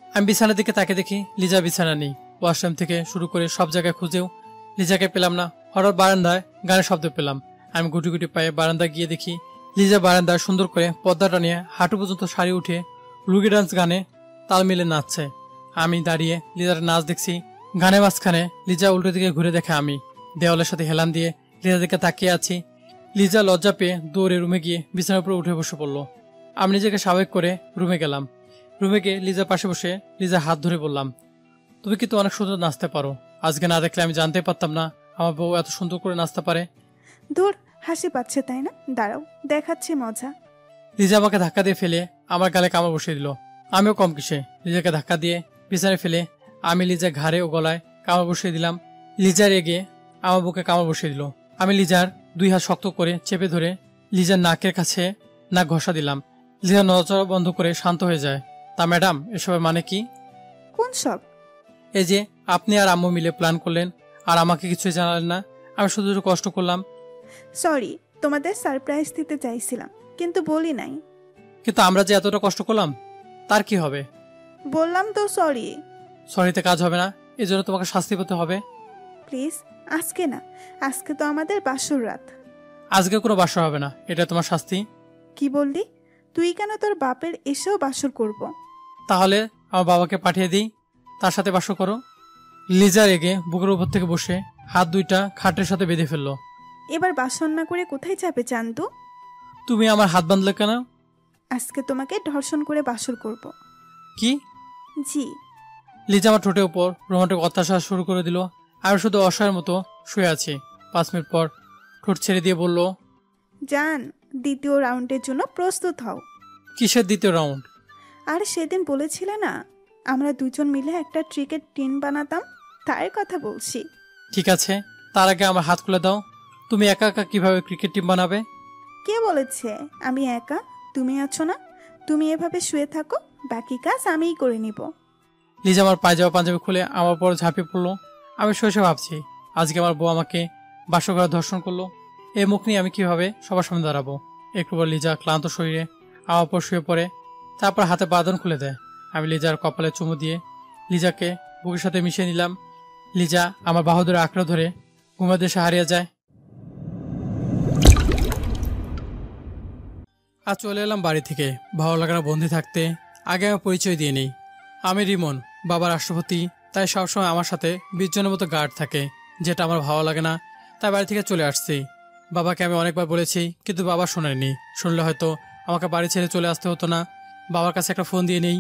আমি বিছানার দিকে তাকে দেখি লিজা বিছানা নেই। ওয়াশরুম থেকে শুরু করে সব জায়গায় খুঁজেও লিজাকে পেলাম না। হঠাৎ বারান্দায় গানের শব্দ পেলাম। আমি গুটি গুটি পায়ে বারান্দায় গিয়ে দেখি লিজা বারান্দায় সুন্দর করে পর্দাটা নিয়ে হাঁটু পর্যন্ত শাড়ি উঠে লুগি ডান্স গানে তাল মিলে নাচছে। আমি দাঁড়িয়ে লিজার নাচ দেখছি। গানের মাঝখানে লিজা উল্টো দিকে ঘুরে দেখে আমি দেওয়ালের সাথে হেলান দিয়ে লিজার দিকে তাকিয়ে আছি। লিজা লজ্জা পেয়ে দৌড়ে রুমে গিয়ে বিছানার উপরে উঠে বসে পড়ল। আমি নিজেকে স্বাভাবিক করে রুমে গেলাম। রুমে গিয়ে লিজার পাশে বসে লিজার হাত ধরে বললাম, তুমি কিন্তু অনেক সুন্দর নাচতে পারো। আজকে না দেখলে আমি জানতে পারতাম না আমার বউ এত সুন্দর করে নাচতে পারে। দূর, হাসি পাচ্ছে তাই না? দাঁড়াও, দেখাচ্ছি মজা। লিজা আমাকে ধাক্কা দিয়ে ফেলে আমার গালে কামড় বসিয়ে দিল। আমিও কম কিসে লিজাকে ধাক্কা দিয়ে বিছানায় ফেলে আমি লিজার ঘাড়ে ও গলায় কামড় বসিয়ে দিলাম। লিজার এগিয়ে আমার বুকে কামড় বসিয়ে দিল। আমি লিজার 2 হাত শক্ত করে চেপে ধরে লিজার নাকের কাছে নাক ঘষা দিলাম। লিজা নড়াচড়া বন্ধ করে শান্ত হয়ে যায়। তা ম্যাডাম, এসবের মানে কি? কোন সব? এই যে আপনি আর আম্মু মিলে প্ল্যান করলেন আর আমাকে কিছুই জানালেন না। আমি শুধু একটু কষ্ট করলাম। সরি, তোমাদের সারপ্রাইজ দিতে চাইছিলাম কিন্তু বলি নাই। কিন্তু আমরা যে এতটা কষ্ট করলাম তার কি হবে? বললাম তো সরি। সরিতে কাজ হবে না, এই জন্য তোমাকে শাস্তি পেতে হবে। প্লিজ, আজকে না। আজকে তো আমাদের বাসর রাত। আজকে কোনো বাসর হবে না, এটা তোমার শাস্তি। কি বললি? তুই কেন তোর বাপের এসেও বাসর করব? তাহলে আমার বাবাকে পাঠিয়ে দিই, তার সাথে বাসর করো। লিজা রেগে বুকের উপর থেকে বসে হাত 2টা খাটের সাথে বেঁধে ফেললো। এবার বাসর না করে কোথায় যাবে জানতু? তুমি আমার হাত বাঁধলে কেন? আজকে তোমাকে ধর্ষণ করে বাসর করব। কি? জি। লিজা আমার ঠোঁটের উপর রোমান্টিক অত্যাচার শুরু করে দিল। আমি শুধু অসহায়ের মতো শুয়ে আছি। 5 মিনিট পর ঠোঁট ছেড়ে দিয়ে বলল, জান, দ্বিতীয় রাউন্ডের জন্য প্রস্তুত হও। কিসের দ্বিতীয় রাউন্ড? আর সেদিন বলেছিলে না আমরা দুজন মিলে একটা ক্রিকেট টিম বানাতাম, তার কথা বলছি। ঠিক আছে, তার আগে আমার হাত খুলে দাও। তুমি একা একা কিভাবে ক্রিকেট টিম বানাবে? কে বলেছে আমি একা? তুমি আছো না। তুমি এভাবে শুয়ে থাকো, বাকি কাজ আমিই করে নিব। লিজা আমার পায়জামা পাঞ্জাবি খুলে আমার পর ঝাঁপিয়ে পড়লো। আমি শুয়ে ভাবছি আজকে আমার বউ আমাকে বাসর ঘরে ধর্ষণ করলো। এই মুখ নিয়ে আমি কিভাবে সবার সামনে দাঁড়াবো? একটু পর লিজা ক্লান্ত শরীরে আমার পর শুয়ে পড়ে, তারপর হাতে বাঁধন খুলে দেয়। আমি লিজার কপালে চুমু দিয়ে লিজাকে বুকের সাথে মিশিয়ে নিলাম। লিজা আমার বাহু ধরে আঁকড়ে ধরে ঘুমের দেশে হারিয়ে যায়। আজ চলে এলাম বাড়ি থেকে। ভালো লাগে না বন্দি থাকতে। আগে আমি পরিচয় দিয়ে নিই। আমি রিমন, বাবার রাষ্ট্রপতি, তাই সবসময় আমার সাথে 20 জনের মতো গার্ড থাকে, যেটা আমার ভালো লাগে না। তাই বাড়ি থেকে চলে আসছি। বাবাকে আমি অনেকবার বলেছি, কিন্তু বাবা শোনেনি। শুনলে হয়তো আমাকে বাড়ি ছেড়ে চলে আসতে হতো না। বাবার কাছে একটা ফোন দিয়ে নেই।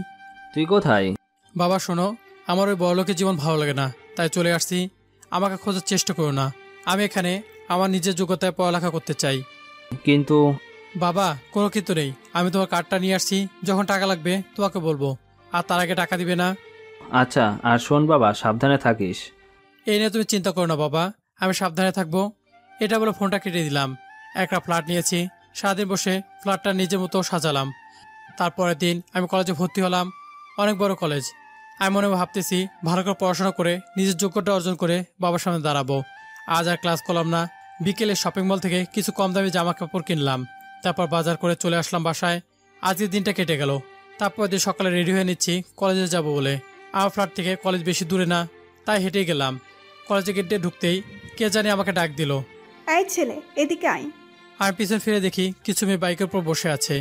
তুই কোথায়? বাবা শোনো, আমার ওই বড়লোকের জীবন ভালো লাগে না, তাই চলে আসছি। আমাকে খোঁজার চেষ্টা করো না। আমি এখানে আমার নিজের যোগ্যতায় পড়ালেখা করতে চাই। কিন্তু বাবা, কোনো কিন্তু নেই। আমি তোমার কার্ডটা নিয়ে আসছি, যখন টাকা লাগবে তোমাকে বলবো, আর তার আগে টাকা দিবে না। আচ্ছা, আর শোন বাবা, সাবধানে থাকিস। এই নিয়ে তুমি চিন্তা করো না বাবা, আমি সাবধানে থাকবো। এটা বলে ফোনটা কেটে দিলাম। একটা ফ্ল্যাট নিয়েছি, সারাদিন বসে ফ্ল্যাটটা নিজের মতো সাজালাম। তারপরের দিন আমি কলেজে ভর্তি হলাম, অনেক বড় কলেজ। আমি মনে ভাবতেছি ভালো করে পড়াশোনা করে নিজের যোগ্যতা অর্জন করে বাবার সামনে দাঁড়াবো। আজ আর ক্লাস করলাম না। বিকেলে শপিং মল থেকে কিছু কম দামি জামা কাপড় কিনলাম, তারপর বাজার করে চলে আসলাম বাসায়। আজকের দিনটা কেটে গেল। তারপর দিন সকালে রেডি হয়ে নিচ্ছি কলেজে যাব বলে। আমার ফ্ল্যাট থেকে কলেজ বেশি দূরে না, তাই হেঁটেই গেলাম। কলেজে গেটে ঢুকতেই কে জানি আমাকে ডাক দিল, এই ছেলে এদিকে আয়। আমি পিছন ফিরে দেখি কিছু মেয়ে বাইকের উপর বসে আছে,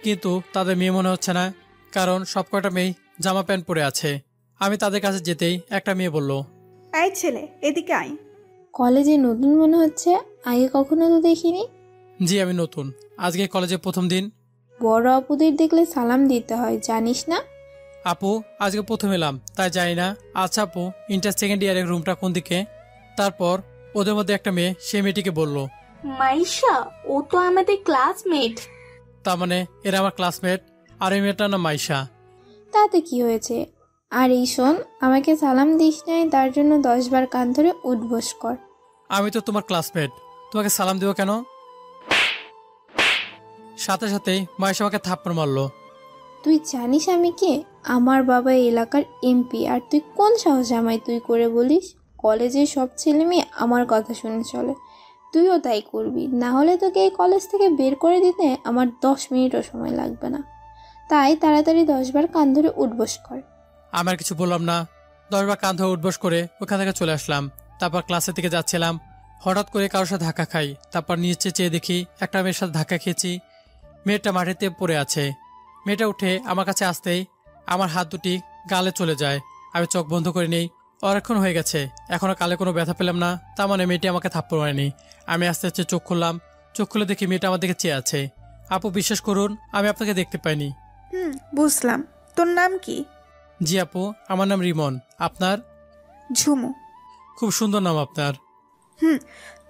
কিন্তু তাদের মেয়ে মনে হচ্ছে না, কারণ সব কয়টা মেয়ে জামা প্যান্ট পরে আছে। আমি তাদের কাছে যেতেই একটা মেয়ে বলল, এই ছেলে এদিকে আয়। কলেজে নতুন মনে হচ্ছে, আগে কখনো তো দেখিনি। জি আমি নতুন, আজকে কলেজে প্রথম দিন। বড় আপুদের দেখলে সালাম দিতে হয়, জানিস না? আপু, আজকে প্রথম এলাম তাই জানি না। আচ্ছা আপু, ইন্টার সেকেন্ড ইয়ারের রুমটা কোন দিকে? তারপর ওদের মধ্যে একটা মেয়ে সে মেয়েটিকে বলল, মাইশা, ও তো আমাদের ক্লাসমেট। তার মানে এরা আমার ক্লাসমেট, আর এই মেয়েটার নাম মাইশা। তাতে কি হয়েছে? আর এই শোন, আমাকে সালাম দিস নাই তার জন্য 10 বার কান ধরে উঠবোস কর। আমি তো তোমার ক্লাসমেট, তোমাকে সালাম দিব কেন? সাথে সাথেই মাইশা আমাকে থাপ্পড় মারলো। তুই জানিস আমি কে? আমার বাবা এই এলাকার এমপি, আর তুই কোন সাহসে আমায় তুই করে বলিস? কলেজের সব ছেলে মেয়ে আমার কথা শুনে চলে, তুইও তাই করবি, না হলে তোকে এই কলেজ থেকে বের করে দিতে আমার 10 মিনিটও সময় লাগবে না। তাই তাড়াতাড়ি 10 বার কান ধরে উঠবোস কর। আমার কিছু বললাম না, 10 বার কান ধরে উঠবস করে ওখান থেকে চলে আসলাম। তারপর ক্লাসের দিকে যাচ্ছিলাম, হঠাৎ করে কারোর সাথে ধাক্কা খাই। তারপর নিচে চেয়ে দেখি একটা মেয়ের সাথে ধাক্কা খেয়েছি। মেয়েটা মাটিতে পড়ে আছে। মেয়েটা উঠে আমার কাছে আসতেই আমার হাত দুটি গালে চলে যায়। আমি চোখ বন্ধ করে নেই। অনেকক্ষণ হয়ে গেছে, এখনো কালে কোনো ব্যথা পেলাম না, তার মানে মেয়েটি আমাকে থাপ্পড় মারেনি। আমি আস্তে আস্তে চোখ খুললাম। চোখ খুলে দেখি মেয়েটা আমার দিকে চেয়ে আছে। আপু বিশ্বাস করুন, আমি আপনাকে দেখতে পাইনি। বুঝলাম। তোর নাম কি? জি আপু, আমার নাম রিমন। আপনার? ঝুমু। খুব সুন্দর নাম আপনার।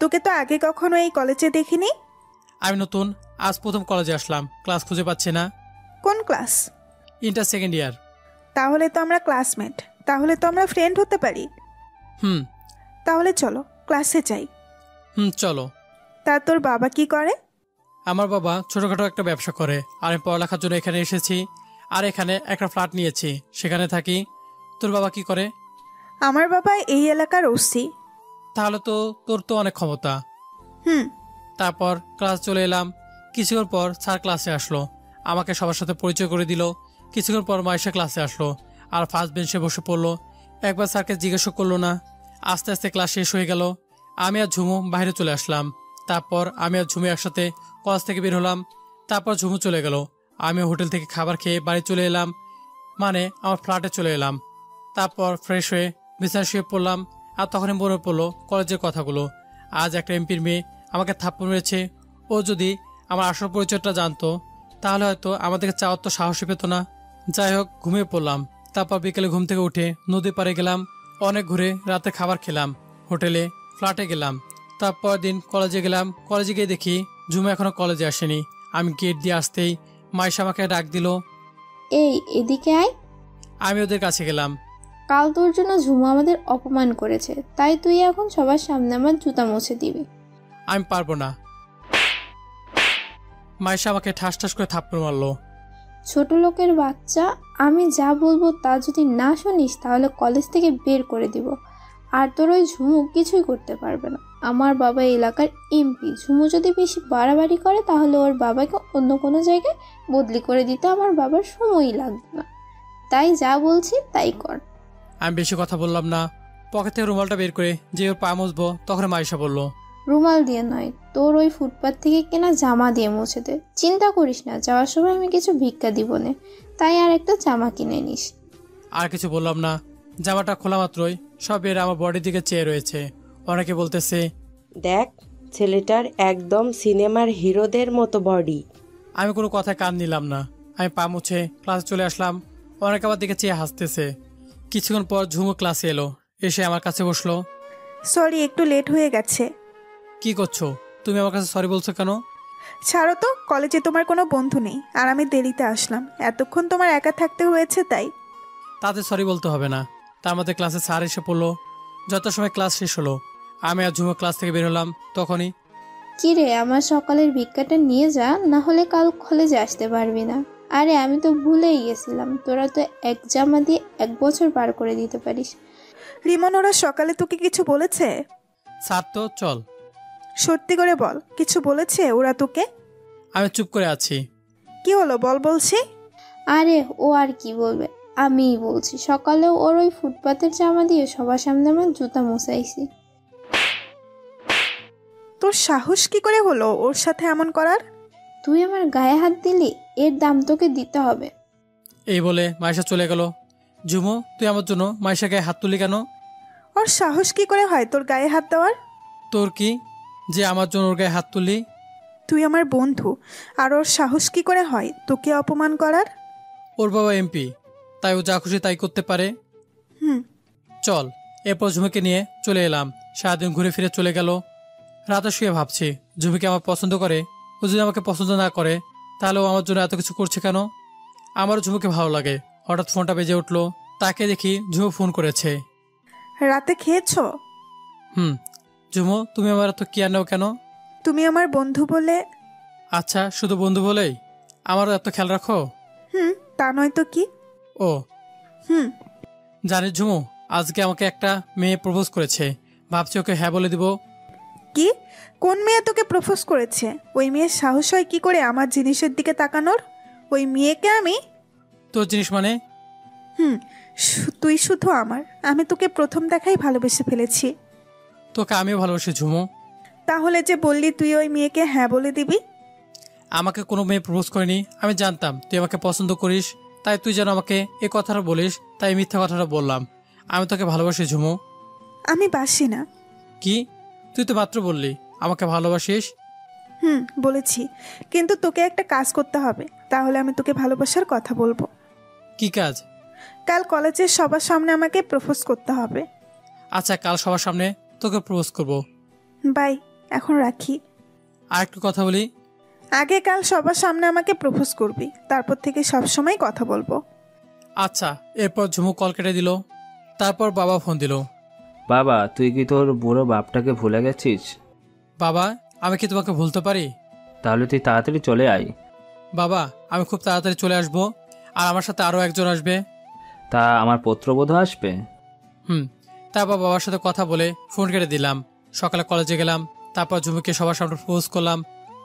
তোকে তো আগে কখনো এই কলেজে দেখিনি। আমি নতুন, আজ প্রথম কলেজে আসলাম, ক্লাস খুঁজে পাচ্ছি না। কোন ক্লাস? Inter second year. তাহলে তো আমরা ক্লাসমেট, তাহলে তো আমরা ফ্রেন্ড হতে পারি। তাহলে চলো ক্লাসে যাই। চলো। তা তোর বাবা কি করে? আমার বাবা ছোটখাটো একটা ব্যবসা করে, আর আমি পড়ালেখার জন্য এখানে এসেছি, আর এখানে একটা ফ্ল্যাট নিয়েছি, সেখানে থাকি। তোর বাবা কি করে? আমার বাবা এই এলাকার ওসি। তাহলে তো তোর তো অনেক ক্ষমতা। তারপর ক্লাস চলে এলাম। কিছুক্ষণ পর স্যার ক্লাসে আসলো, আমাকে সবার সাথে পরিচয় করে দিল। কিছুক্ষণ পর মাইশা ক্লাসে আসলো আর ফার্স্ট বেঞ্চে বসে পড়লো। একবার স্যারকে জিজ্ঞাসা করলো না। আস্তে আস্তে ক্লাস শেষ হয়ে গেল। আমি আর ঝুমু বাইরে চলে আসলাম। তারপর আমি আর ঝুমু একসাথে কলেজ থেকে বের হলাম। তারপর ঝুমু চলে গেল। আমি হোটেল থেকে খাবার খেয়ে বাড়ি চলে এলাম, মানে আমার ফ্ল্যাটে চলে এলাম। তারপর ফ্রেশ হয়ে বিছানায় শুয়ে পড়লাম। আর তখনই মনে পড়লো কলেজের কথাগুলো। আজ একটা এমপির মেয়ে আমাকে থাপ্পড় মেরেছে। ও যদি আমার আসল পরিচয়টা জানতো তাহলে হয়তো আমাদেরকে চাওয়ার তো সাহসী পেত না। যাই হোক, ঘুমিয়ে পড়লাম। তারপর বিকেলে ঘুম থেকে উঠে নদী পাড়ে গেলাম, অনেক ঘুরে রাতে খাবার খেলাম, হোটেলে, ফ্ল্যাটে গেলাম। তারপর দিন কলেজে গেলাম। কলেজে গিয়ে দেখি ঝুমু এখনো কলেজে আসেনি। আমি গেট দিয়ে আসতেই মাইশা আমাকে ডাক দিল, এই এদিকে আয়। আমি ওদের কাছে গেলাম। কাল তোর জন্য ঝুমু আমাদের অপমান করেছে, তাই তুই এখন সবার সামনে আমার জুতা মুছে দিবি। আমি পারবো না। মাইশা আমাকে ঠাস ঠাস করে থাপ্পড় মারলো। ছোট লোকের বাচ্চা, আমি যা বলবো তা যদি না শুনিস তাহলে কলেজ থেকে বের করে দিব। আর তোর ওই ঝুমু কিছুই করতে পারবে না। আমার বাবা এলাকার এমপি, ঝুমু যদি বেশি বাড়াবাড়ি করে তাহলে ওর বাবাকে অন্য কোনো জায়গায় বদলি করে দিতে আমার বাবার সময়ই লাগবে না। তাই যা বলছি তাই কর। আমি বেশি কথা বললাম না। পকেট থেকে রুমালটা বের করে যে ওর পা মুছবো, তখন মাইশা বলল, রুমাল দিয়ে নয়, তোর ওই ফুটপাত থেকে কেনা জামা দিয়ে মুছে দে। চিন্তা করিস না, যাওয়ার সময় আমি কিছু ভিক্ষা দিব না, তাই আর একটা জামা কিনে নিস। আর কিছু বললাম না। জামাটা খোলা মাত্রই সব এর আমার বডির দিকে চেয়ে রয়েছে। অনেকে বলতেছে, দেখ ছেলেটার একদম সিনেমার হিরোদের মতো বডি। আমি কোনো কথায় কান নিলাম না। আমি পা মুছে ক্লাসে চলে আসলাম। অনেকে আমার দিকে চেয়ে হাসতেছে। কিছুক্ষণ পর ঝুমু ক্লাসে এলো, এসে আমার কাছে বসলো। সরি, একটু লেট হয়ে গেছে। কি করছো তুমি? আমার কাছে সরি বলছো কেন? ছাড়ো তো, কলেজে তোমার কোনো বন্ধু নেই আর আমি দেরিতে আসলাম, এতক্ষণ তোমার একা থাকতে হয়েছে তাই। তাতে সরি বলতে হবে না। তার মধ্যে ক্লাসে স্যার এসে পড়লো। যত সময় ক্লাস শেষ হলো, আমি আর ঝুমু ক্লাস থেকে বের হলাম। তখনই, কি রে, আমার সকালের ভিক্ষাটা নিয়ে যা, না হলে কাল কলেজে আসতে পারবি না। আরে আমি তো ভুলেই গেছিলাম, তোরা তো এক জামা দিয়ে 1 বছর পার করে দিতে পারিস। রিমন, ওরা সকালে তোকে কিছু বলেছে? স্যার তো চল। সত্যি করে বল, কিছু বলেছে ওরা তোকে? আমি চুপ করে আছি। কি হলো বল বলছি। আরে ও আর কি বলবে, আমিই বলছি। সকালেও ওর ওই ফুটপাতের জামা দিয়ে সবার সামনে আমার জুতা মুছাইছি। তোর সাহস কি করে হলো ওর সাথে এমন করার? তুই আমার গায়ে হাত দিলি, এর দাম তোকে দিতে হবে। এই বলে মাইশা চলে গেল। ঝুমু, তুই আমার জন্য মাইশা গায়ে হাত তুলি কেন? ওর সাহস কি করে হয় তোর গায়ে হাত দেওয়ার? তোর কি যে আমার জন্য ওর গায়ে হাত তুলি? তুই আমার বন্ধু, আর ওর সাহস কি করে হয় তোকে অপমান করার? ওর বাবা এমপি, তাই ও যা খুশি তাই করতে পারে। চল। এরপর ঝুমুকে নিয়ে চলে এলাম। সারাদিন ঘুরে ফিরে চলে গেল। রাতে শুয়ে ভাবছি, ঝুমুকে আমার পছন্দ করে। ও যদি আমাকে পছন্দ না করে তাহলে ও আমার জন্য এত কিছু করছে কেন? আমারও ঝুমুকে ভালো লাগে, হঠাৎ ফোনটা বেজে উঠলো। তাকে দেখি ঝুমু ফোন করেছে। রাতে খেয়েছো? ঝুমু, তুমি আমার এত কেয়ার নাও কেন? তুমি আমার বন্ধু বলে। আচ্ছা, শুধু বন্ধু বলেই আমারও এত খেয়াল রাখো? তা নয় তো কি। ও জানিস ঝুমু, আজকে আমাকে একটা মেয়ে প্রপোজ করেছে। ভাবছি ওকে হ্যাঁ বলে দিব। কি? কোন মেয়ে তোকে প্রপোজ করেছে? ওই মেয়ের সাহস হয় কি করে আমার জিনিসের দিকে তাকানোর? ওই মেয়েকে আমি। তোর জিনিস মানে? তুই শুধু আমার। আমি তোকে প্রথম দেখাই ভালোবেসে ফেলেছি। তোকে আমিও ভালোবাসি ঝুমু। তাহলে যে বললি তুই ওই মেয়েকে হ্যাঁ বলে দিবি? আমাকে কোনো মেয়ে প্রপোজ করেনি। আমি জানতাম তুই আমাকে পছন্দ করিস, তাই তুই যেন আমাকে এই কথাটা বলিস, তাই মিথ্যা কথাটা বললাম। আমি তোকে ভালোবাসি ঝুমু। আমি বাসি না। কি? তুই তো মাত্র বললি আমাকে ভালোবাসিস। বলেছি, কিন্তু তোকে একটা কাজ করতে হবে, তাহলে আমি তোকে ভালোবাসার কথা বলবো। কি কাজ? কাল কলেজের সবার সামনে আমাকে প্রপোজ করতে হবে। আচ্ছা, কাল সবার সামনে তোকে প্রপোজ করব। বাই, এখন রাখি। আর একটু কথা বলি। আগে কাল সবার সামনে আমাকে প্রপোজ করবি, তারপর থেকে সব সময় কথা বলবো। আচ্ছা। এরপর ঝুমু কল কেটে দিল। তারপর বাবা ফোন দিল। বাবা, তুই কি তোর বুড়ো বাপটাকে ভুলে গেছিস? বাবা, আমি কি তোমাকে ভুলতে পারি? তাহলে তুই তাড়াতাড়ি চলে আয়। বাবা, আমি খুব তাড়াতাড়ি চলে আসব, আর আমার সাথে আরও একজন আসবে। তা আমার পুত্রবধূ আসবে? তারপর বাবার সাথে কথা বলে ফোন কেটে দিলাম। সকালে কলেজে গেলাম, তারপর ঝুমুকে সবার সামনে প্রপোজ করলাম।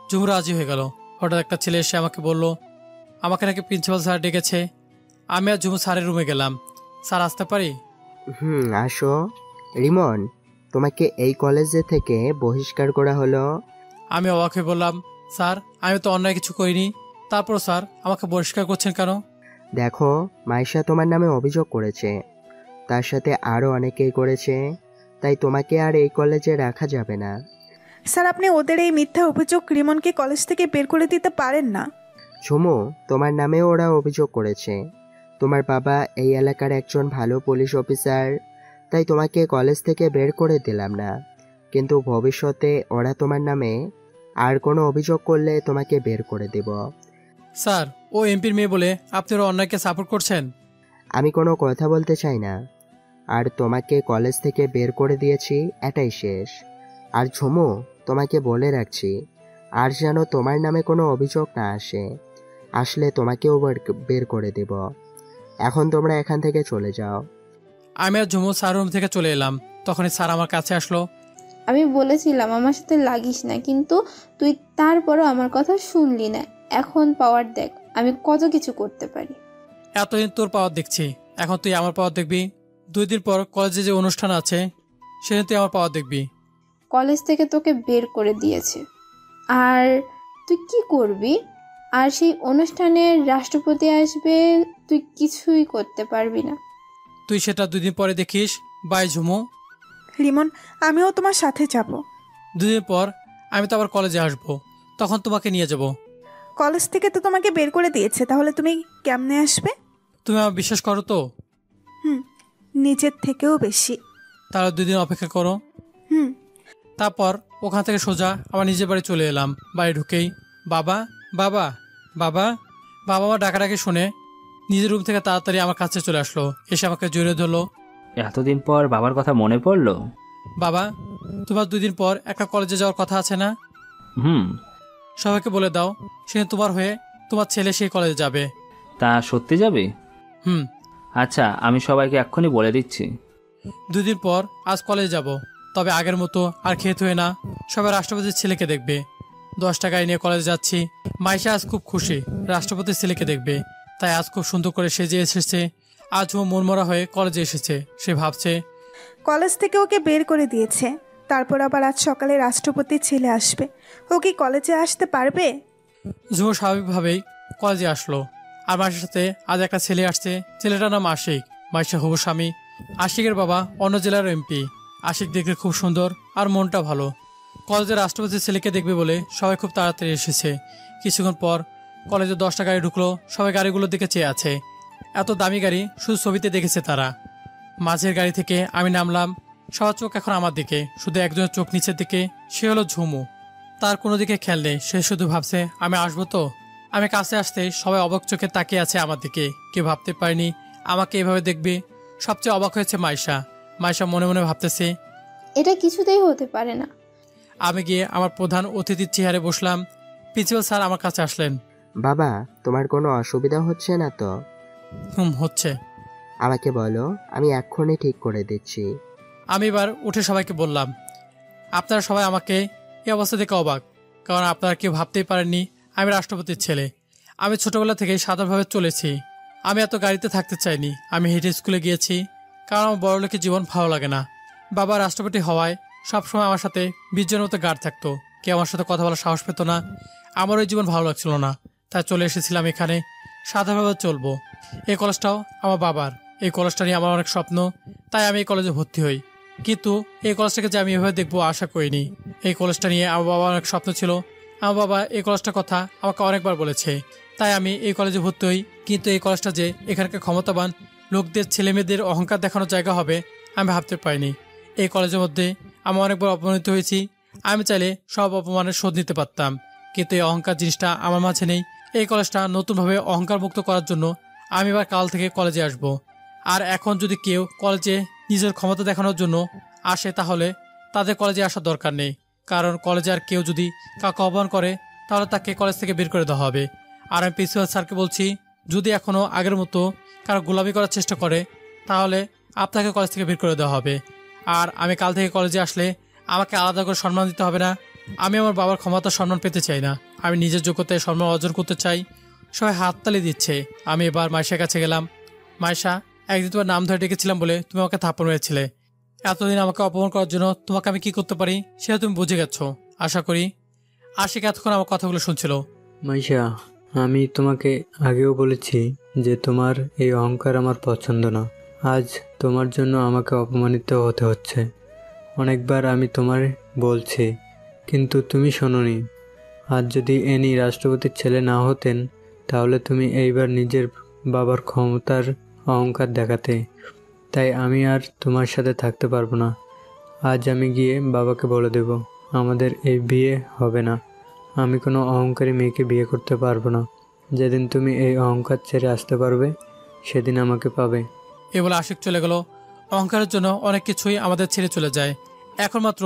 ঝুমু রাজি হয়ে গেল। হঠাৎ একটা ছেলে এসে আমাকে বলল আমাকে নাকি প্রিন্সিপাল স্যার ডেকেছে। আমি আর ঝুমু স্যারের রুমে গেলাম। স্যার, আসতে পারি? আসো। রিমন, তোমাকে এই কলেজে থেকে বহিষ্কার করা হলো। আমি অবাক হয়ে বললাম, স্যার, আমি তো অন্যায় কিছু করিনি। তারপর স্যার আমাকে বহিষ্কার করছেন কেন? দেখো, মাইশা তোমার নামে অভিযোগ করেছে, তার সাথে আরও অনেকেই করেছে, তাই তোমাকে আর এই কলেজে রাখা যাবে না। স্যার, আপনি ওদের এই মিথ্যা অভিযোগ রিমনকে কলেজ থেকে বের করে দিতে পারেন না। ঝুমু, তোমার নামেও ওরা অভিযোগ করেছে। তোমার বাবা এই এলাকার একজন ভালো পুলিশ অফিসার, তাই তোমাকে কলেজ থেকে বের করে দিলাম না, কিন্তু ভবিষ্যতে ওরা তোমার নামে আর কোনো অভিযোগ করলে তোমাকে বের করে দেব। স্যার, ও এমপির মেয়ে বলে আপনি ওর অন্যায়কে সাপোর্ট করছেন? আমি কোনো কথা বলতে চাই না, আর তোমাকে কলেজ থেকে বের করে দিয়েছি, এটাই শেষ। আর ঝুমু, তোমাকে বলে রাখছি, আর যেন তোমার নামে কোনো অভিযোগ না আসে, আসলে তোমাকেও বের করে দেব। এখন তোমরা এখান থেকে চলে যাও। আমি আর ঝুমু স্যার রুম থেকে চলে এলাম। তখনই স্যার আমার কাছে আসলো। আমি বলেছিলাম আমার সাথে লাগিস না, কিন্তু তুই তারপরও আমার কথা শুনলি না। এখন পাওয়ার দেখ আমি কত কিছু করতে পারি। এতদিন তোর পাওয়ার দেখছি, এখন তুই আমার পাওয়ার দেখবি। 2 দিন পর কলেজে যে অনুষ্ঠান আছে, সেদিন তুই আমার পাওয়ার দেখবি। কলেজ থেকে তোকে বের করে দিয়েছে, আর তুই কি করবি? আর সেই অনুষ্ঠানে রাষ্ট্রপতি আসবে, তুই কিছুই করতে পারবি না। তুই সেটা 2 দিন পরে দেখিস। বাই ঝুমু। রিমন, আমিও তোমার সাথে যাব। 2 দিন পর আমি তো আবার কলেজে আসবো, তখন তোমাকে নিয়ে যাব। কলেজ থেকে তো তোমাকে বের করে দিয়েছে, তাহলে তুমি কেমনে আসবে? তুমি আমার বিশ্বাস করো তো? নিজের থেকেও বেশি। তাহলে 2 দিন অপেক্ষা করো। তারপর ওখান থেকে সোজা আমার নিজের বাড়ি চলে এলাম। বাড়ি ঢুকেই বাবা বাবা বাবা বাবা আমার ডাকাডাকি শুনে নিজের রুম থেকে তাড়াতাড়ি আমার কাছে চলে আসলো। এসে আমাকে জড়িয়ে ধরলো। এতদিন পর বাবার কথা মনে পড়লো? বাবা, তোমার 2 দিন পর একটা কলেজে যাওয়ার কথা আছে না? সবাইকে বলে দাও, সেদিন তোমার হয়ে তোমার ছেলে সেই কলেজে যাবে। তা সত্যি যাবে? আচ্ছা, আমি সবাইকে এক্ষুনি বলে দিচ্ছি। 2 দিন পর আজ কলেজে যাব, তবে আগের মতো আর খেতে হয়ে না। সবাই রাষ্ট্রপতির ছেলেকে দেখবে। 10 টাকায় নিয়ে কলেজে যাচ্ছি। মাইশা আজ খুব খুশি, রাষ্ট্রপতির ছেলেকে দেখবে, তাই আজ খুব সুন্দর করে সেজে এসেছে। আজ ও মনমরা হয়ে কলেজে এসেছে। সে ভাবছে কলেজ থেকে ওকে বের করে দিয়েছে, তারপর আবার আজ সকালে রাষ্ট্রপতির ছেলে আসবে। ও কি কলেজে আসতে পারবে? ঝুমু স্বাভাবিকভাবেই কলেজে আসলো। আর মাসের সাথে আজ একটা ছেলে আসছে। ছেলেটার নাম আশিক, মাইশা হবু স্বামী। আশিকের বাবা অন্য জেলার এমপি। আশিক দেখতে খুব সুন্দর আর মনটা ভালো। কলেজের রাষ্ট্রপতির ছেলেকে দেখবে বলে সবাই খুব তাড়াতাড়ি এসেছে। কিছুক্ষণ পর কলেজে 10টা গাড়ি ঢুকলো। সবাই গাড়িগুলোর দিকে চেয়ে আছে। এত দামি গাড়ি শুধু ছবিতে দেখেছে তারা। মাঝের গাড়ি থেকে আমি নামলাম। সবার চোখ এখন আমার দিকে, শুধু একজনের চোখ নিচের দিকে, সে হলো ঝুমু। তার কোনো দিকে খেয়াল নেই, সে শুধু ভাবছে আমি আসবো তো। আমি কাছে আসতে সবাই অবাক চোখে তাকিয়ে আছে আমার দিকে। কেউ ভাবতে পারেনি আমাকে এভাবে দেখবে। সবচেয়ে অবাক হয়েছে মাইশা। মাইশা মনে মনে ভাবতেছে এটা কিছুতেই হতে পারে না। আমি গিয়ে আমার প্রধান অতিথির চেয়ারে বসলাম। প্রিন্সিপাল স্যার আমার কাছে আসলেন। বাবা, তোমার কোনো অসুবিধা হচ্ছে না তো? হচ্ছে। আমাকে বলো, আমি এক্ষুনি ঠিক করে দিচ্ছি। আমি এবার উঠে সবাইকে বললাম, আপনারা সবাই আমাকে এই অবস্থা দেখে অবাক, কারণ আপনারা কেউ ভাবতেই পারেননি আমি রাষ্ট্রপতির ছেলে। আমি ছোটবেলা থেকে সাধারণভাবে চলেছি। আমি এত গাড়িতে থাকতে চাইনি। আমি হেঁটে স্কুলে গিয়েছি, কারণ আমার বড়লোকের জীবন ভালো লাগে না। বাবা রাষ্ট্রপতি হওয়ায় সবসময় আমার সাথে 20 জনের মতো গার্ড থাকতো। কেউ আমার সাথে কথা বলার সাহস পেত না। আমার ওই জীবন ভালো লাগছিল না, তাই চলে এসেছিলাম এখানে। সাধারণভাবে চলবো। এই কলেজটাও আমার বাবার। এই কলেজটা নিয়ে আমার অনেক স্বপ্ন, তাই আমি এই কলেজে ভর্তি হই। কিন্তু এই কলেজটাকে যে আমি এভাবে দেখবো আশা করিনি। এই কলেজটা নিয়ে আমার বাবার অনেক স্বপ্ন ছিল। আমার বাবা এই কলেজটার কথা আমাকে অনেকবার বলেছে, তাই আমি এই কলেজে ভর্তি হই। কিন্তু এই কলেজটা যে এখানকার ক্ষমতাবান লোকদের ছেলেমেয়েদের অহংকার দেখানোর জায়গা হবে আমি ভাবতে পারিনি। এই কলেজের মধ্যে আমি অনেকবার অপমানিত হয়েছি। আমি চাইলে সব অপমানের শোধ নিতে পারতাম, কিন্তু এই অহংকার জিনিসটা আমার মাঝে নেই। এই কলেজটা নতুনভাবে অহংকার মুক্ত করার জন্য আমি এবার কাল থেকে কলেজে আসব। আর এখন যদি কেউ কলেজে নিজের ক্ষমতা দেখানোর জন্য আসে তাহলে তাদের কলেজে আসার দরকার নেই, কারণ কলেজে আর কেউ যদি কাউকে অপমান করে তাহলে তাকে কলেজ থেকে বের করে দেওয়া হবে। আর আমি প্রিন্সিপাল স্যারকে বলছি, যদি এখনও আগের মতো কারো গোলামি করার চেষ্টা করে তাহলে আপনাকে কলেজ থেকে বের করে দেওয়া হবে। আর আমি কাল থেকে কলেজে আসলে আমাকে আলাদা করে সম্মান দিতে হবে না। আমি আমার বাবার ক্ষমতার সম্মান পেতে চাই না, আমি নিজের যোগ্যতায় সম্মান অর্জন করতে চাই। সবাই হাততালি দিচ্ছে। আমি এবার মাইশার কাছে গেলাম। মাইশা, একদিন তোমার নাম ধরে ডেকেছিলাম বলে তুমি আমাকে থাপ্পড় মেরেছিলে। এতদিন আমাকে অপমান করার জন্য তোমাকে আমি কি করতে পারি সেটা তুমি বুঝে গেছো আশা করি। আশিক এতক্ষণ আমার কথাগুলো শুনছিল। মাইশা, আমি তোমাকে আগেও বলেছি যে তোমার এই অহংকার আমার পছন্দ না। আজ তোমার জন্য আমাকে অপমানিত হতে হচ্ছে। অনেকবার আমি তোমার বলছি, কিন্তু তুমি শোনোনি। আজ যদি এনি রাষ্ট্রপতির ছেলে না হতেন তাহলে তুমি এইবার নিজের বাবার ক্ষমতার অহংকার দেখাতে। তাই আমি আর তোমার সাথে থাকতে পারবো না। আজ আমি গিয়ে বাবাকে বলে দেব আমাদের এই বিয়ে হবে না। আমি কোনো অহংকারী মেয়েকে বিয়ে করতে পারবো না। যেদিন তুমি এই অহংকার ছেড়ে আসতে পারবে সেদিন আমাকে পাবে। এ বলে আশিক চলে গেল। অহংকারের জন্য অনেক কিছুই আমাদের ছেড়ে চলে যায়। এখন মাত্র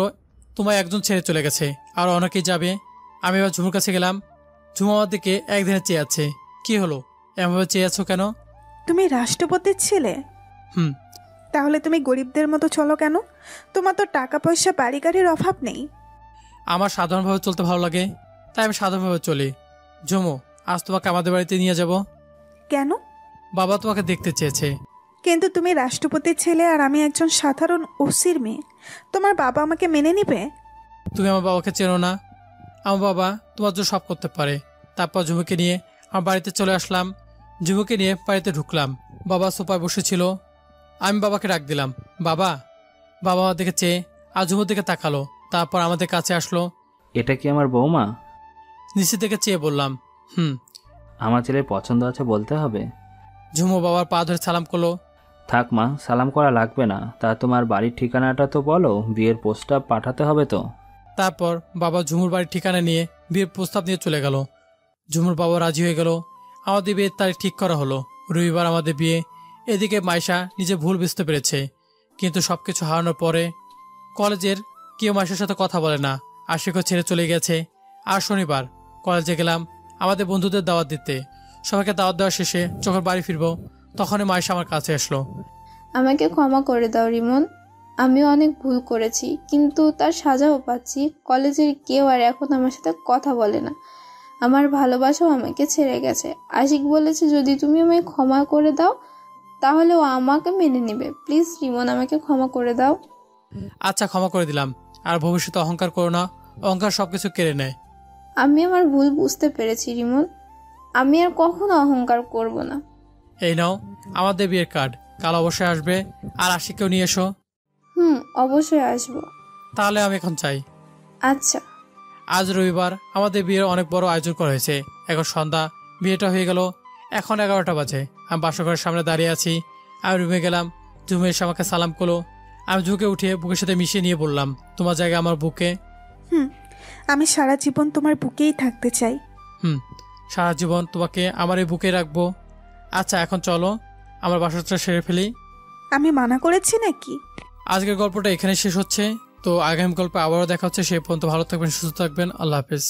তোমার একজন ছেড়ে চলে গেছে, আর অনেকেই যাবে। আমি এবার ঝুমুর কাছে গেলাম। ঝুমু আমার দিকে একদিনে চেয়ে আছে। কি হলো, এমনভাবে চেয়ে আছো কেন? তুমি রাষ্ট্রপতির ছেলে? তাহলে তুমি গরিবদের মতো চলো কেন? তোমার তো টাকা পয়সা বাড়ি গাড়ির অভাব নেই। আমার সাধারণভাবে চলতে ভালো লাগে, তাই আমি সাধারণভাবে চলি। ঝুমু, আজ তোমাকে আমাদের বাড়িতে নিয়ে যাব। কেন? বাবা তোমাকে দেখতে চেয়েছে। কিন্তু তুমি রাষ্ট্রপতির ছেলে আর আমি একজন সাধারণ ওসির মেয়ে। তোমার বাবা আমাকে মেনে নিবে? তুমি আমার বাবাকে চেনো না। আমার বাবা তোমার জন্য সব করতে পারে। তারপর ঝুমুকে নিয়ে আমার বাড়িতে চলে আসলাম। ঝুমুকে নিয়ে বাড়িতে ঢুকলাম। বাবা সোফায় বসেছিল। আমি বাবাকে ডাক দিলাম, বাবা। বাবা আমার দিকে চেয়ে আর ঝুমুর দিকে তাকালো, তারপর আমাদের কাছে আসলো। এটা কি আমার বৌমা? নিচের দিকে চেয়ে বললাম, আমার ছেলের পছন্দ আছে বলতে হবে। ঝুমু বাবার পা ধরে সালাম করলো। থাক মা, সালাম করা লাগবে না। তা তোমার বাড়ির ঠিকানাটা তো বলো, বিয়ের প্রস্তাব পাঠাতে হবে তো। তারপর বাবা ঝুমুর বাড়ির ঠিকানা নিয়ে বিয়ের প্রস্তাব নিয়ে চলে গেল। ঝুমুর বাবা রাজি হয়ে গেল। আমাদের বিয়ের তারিখ ঠিক করা হলো, রবিবার আমাদের বিয়ে। এদিকে মাইশা নিজে ভুল বুঝতে পেরেছে, কিন্তু সবকিছু হারানোর পরে কলেজের কেউ মাইশার সাথে কথা বলে না। আশিকও ছেড়ে চলে গেছে। আর শনিবার কলেজে গেলাম আমাদের বন্ধুদের দাওয়াত দিতে। সবাইকে দাওয়াত দেওয়া শেষে যখন বাড়ি ফিরবো তখনই মাইশা আমার কাছে আসলো। আমাকে ক্ষমা করে দাও রিমন, আমিও অনেক ভুল করেছি, কিন্তু তার সাজাও পাচ্ছি। কলেজের কেউ আর এখন আমার সাথে কথা বলে না। আমার ভালোবাসাও আমাকে ছেড়ে গেছে। আশিক বলেছে যদি তুমি আমায় ক্ষমা করে দাও তাহলে ও আমাকে মেনে নেবে। প্লিজ রিমন, আমাকে ক্ষমা করে দাও। আচ্ছা, ক্ষমা করে দিলাম। আর ভবিষ্যতে অহংকার করো না, অহংকার সবকিছু কেড়ে নেয়। আমি আমার ভুল বুঝতে পেরেছি রিমন, আমি আর কখনো অহংকার করব না। এই নাও আমাদের বিয়ের কার্ড, কাল অবশ্যই আসবে। আর আশিককেও নিয়ে এসো। অবশ্যই আসবো। তাহলে আমি এখন চাই। আচ্ছা। আজ রবিবার আমাদের বিয়ের অনেক বড় আয়োজন করা হয়েছে। এখন সন্ধ্যা, বিয়েটা হয়ে গেল। এখন 11টা বাজে। আমি বাসঘরের সামনে দাঁড়িয়ে আছি। আমি রুমে গেলাম। ঝুমু এসে আমাকে সালাম করলো। আমি ঝুঁকে উঠিয়ে বুকের সাথে মিশিয়ে নিয়ে বললাম, তোমার জায়গা আমার বুকে। আমি সারা জীবন তোমার বুকেই থাকতে চাই। সারা জীবন তোমাকে আমার এই বুকে রাখবো। আচ্ছা এখন চলো আমার বাসাটা সেরে ফেলি। আমি মানা করেছি নাকি? আজকের গল্পটা এখানে শেষ হচ্ছে। তো আগামী গল্পে আবারও দেখা হচ্ছে। সেই পর্যন্ত ভালো থাকবেন, সুস্থ থাকবেন। আল্লাহ হাফেজ।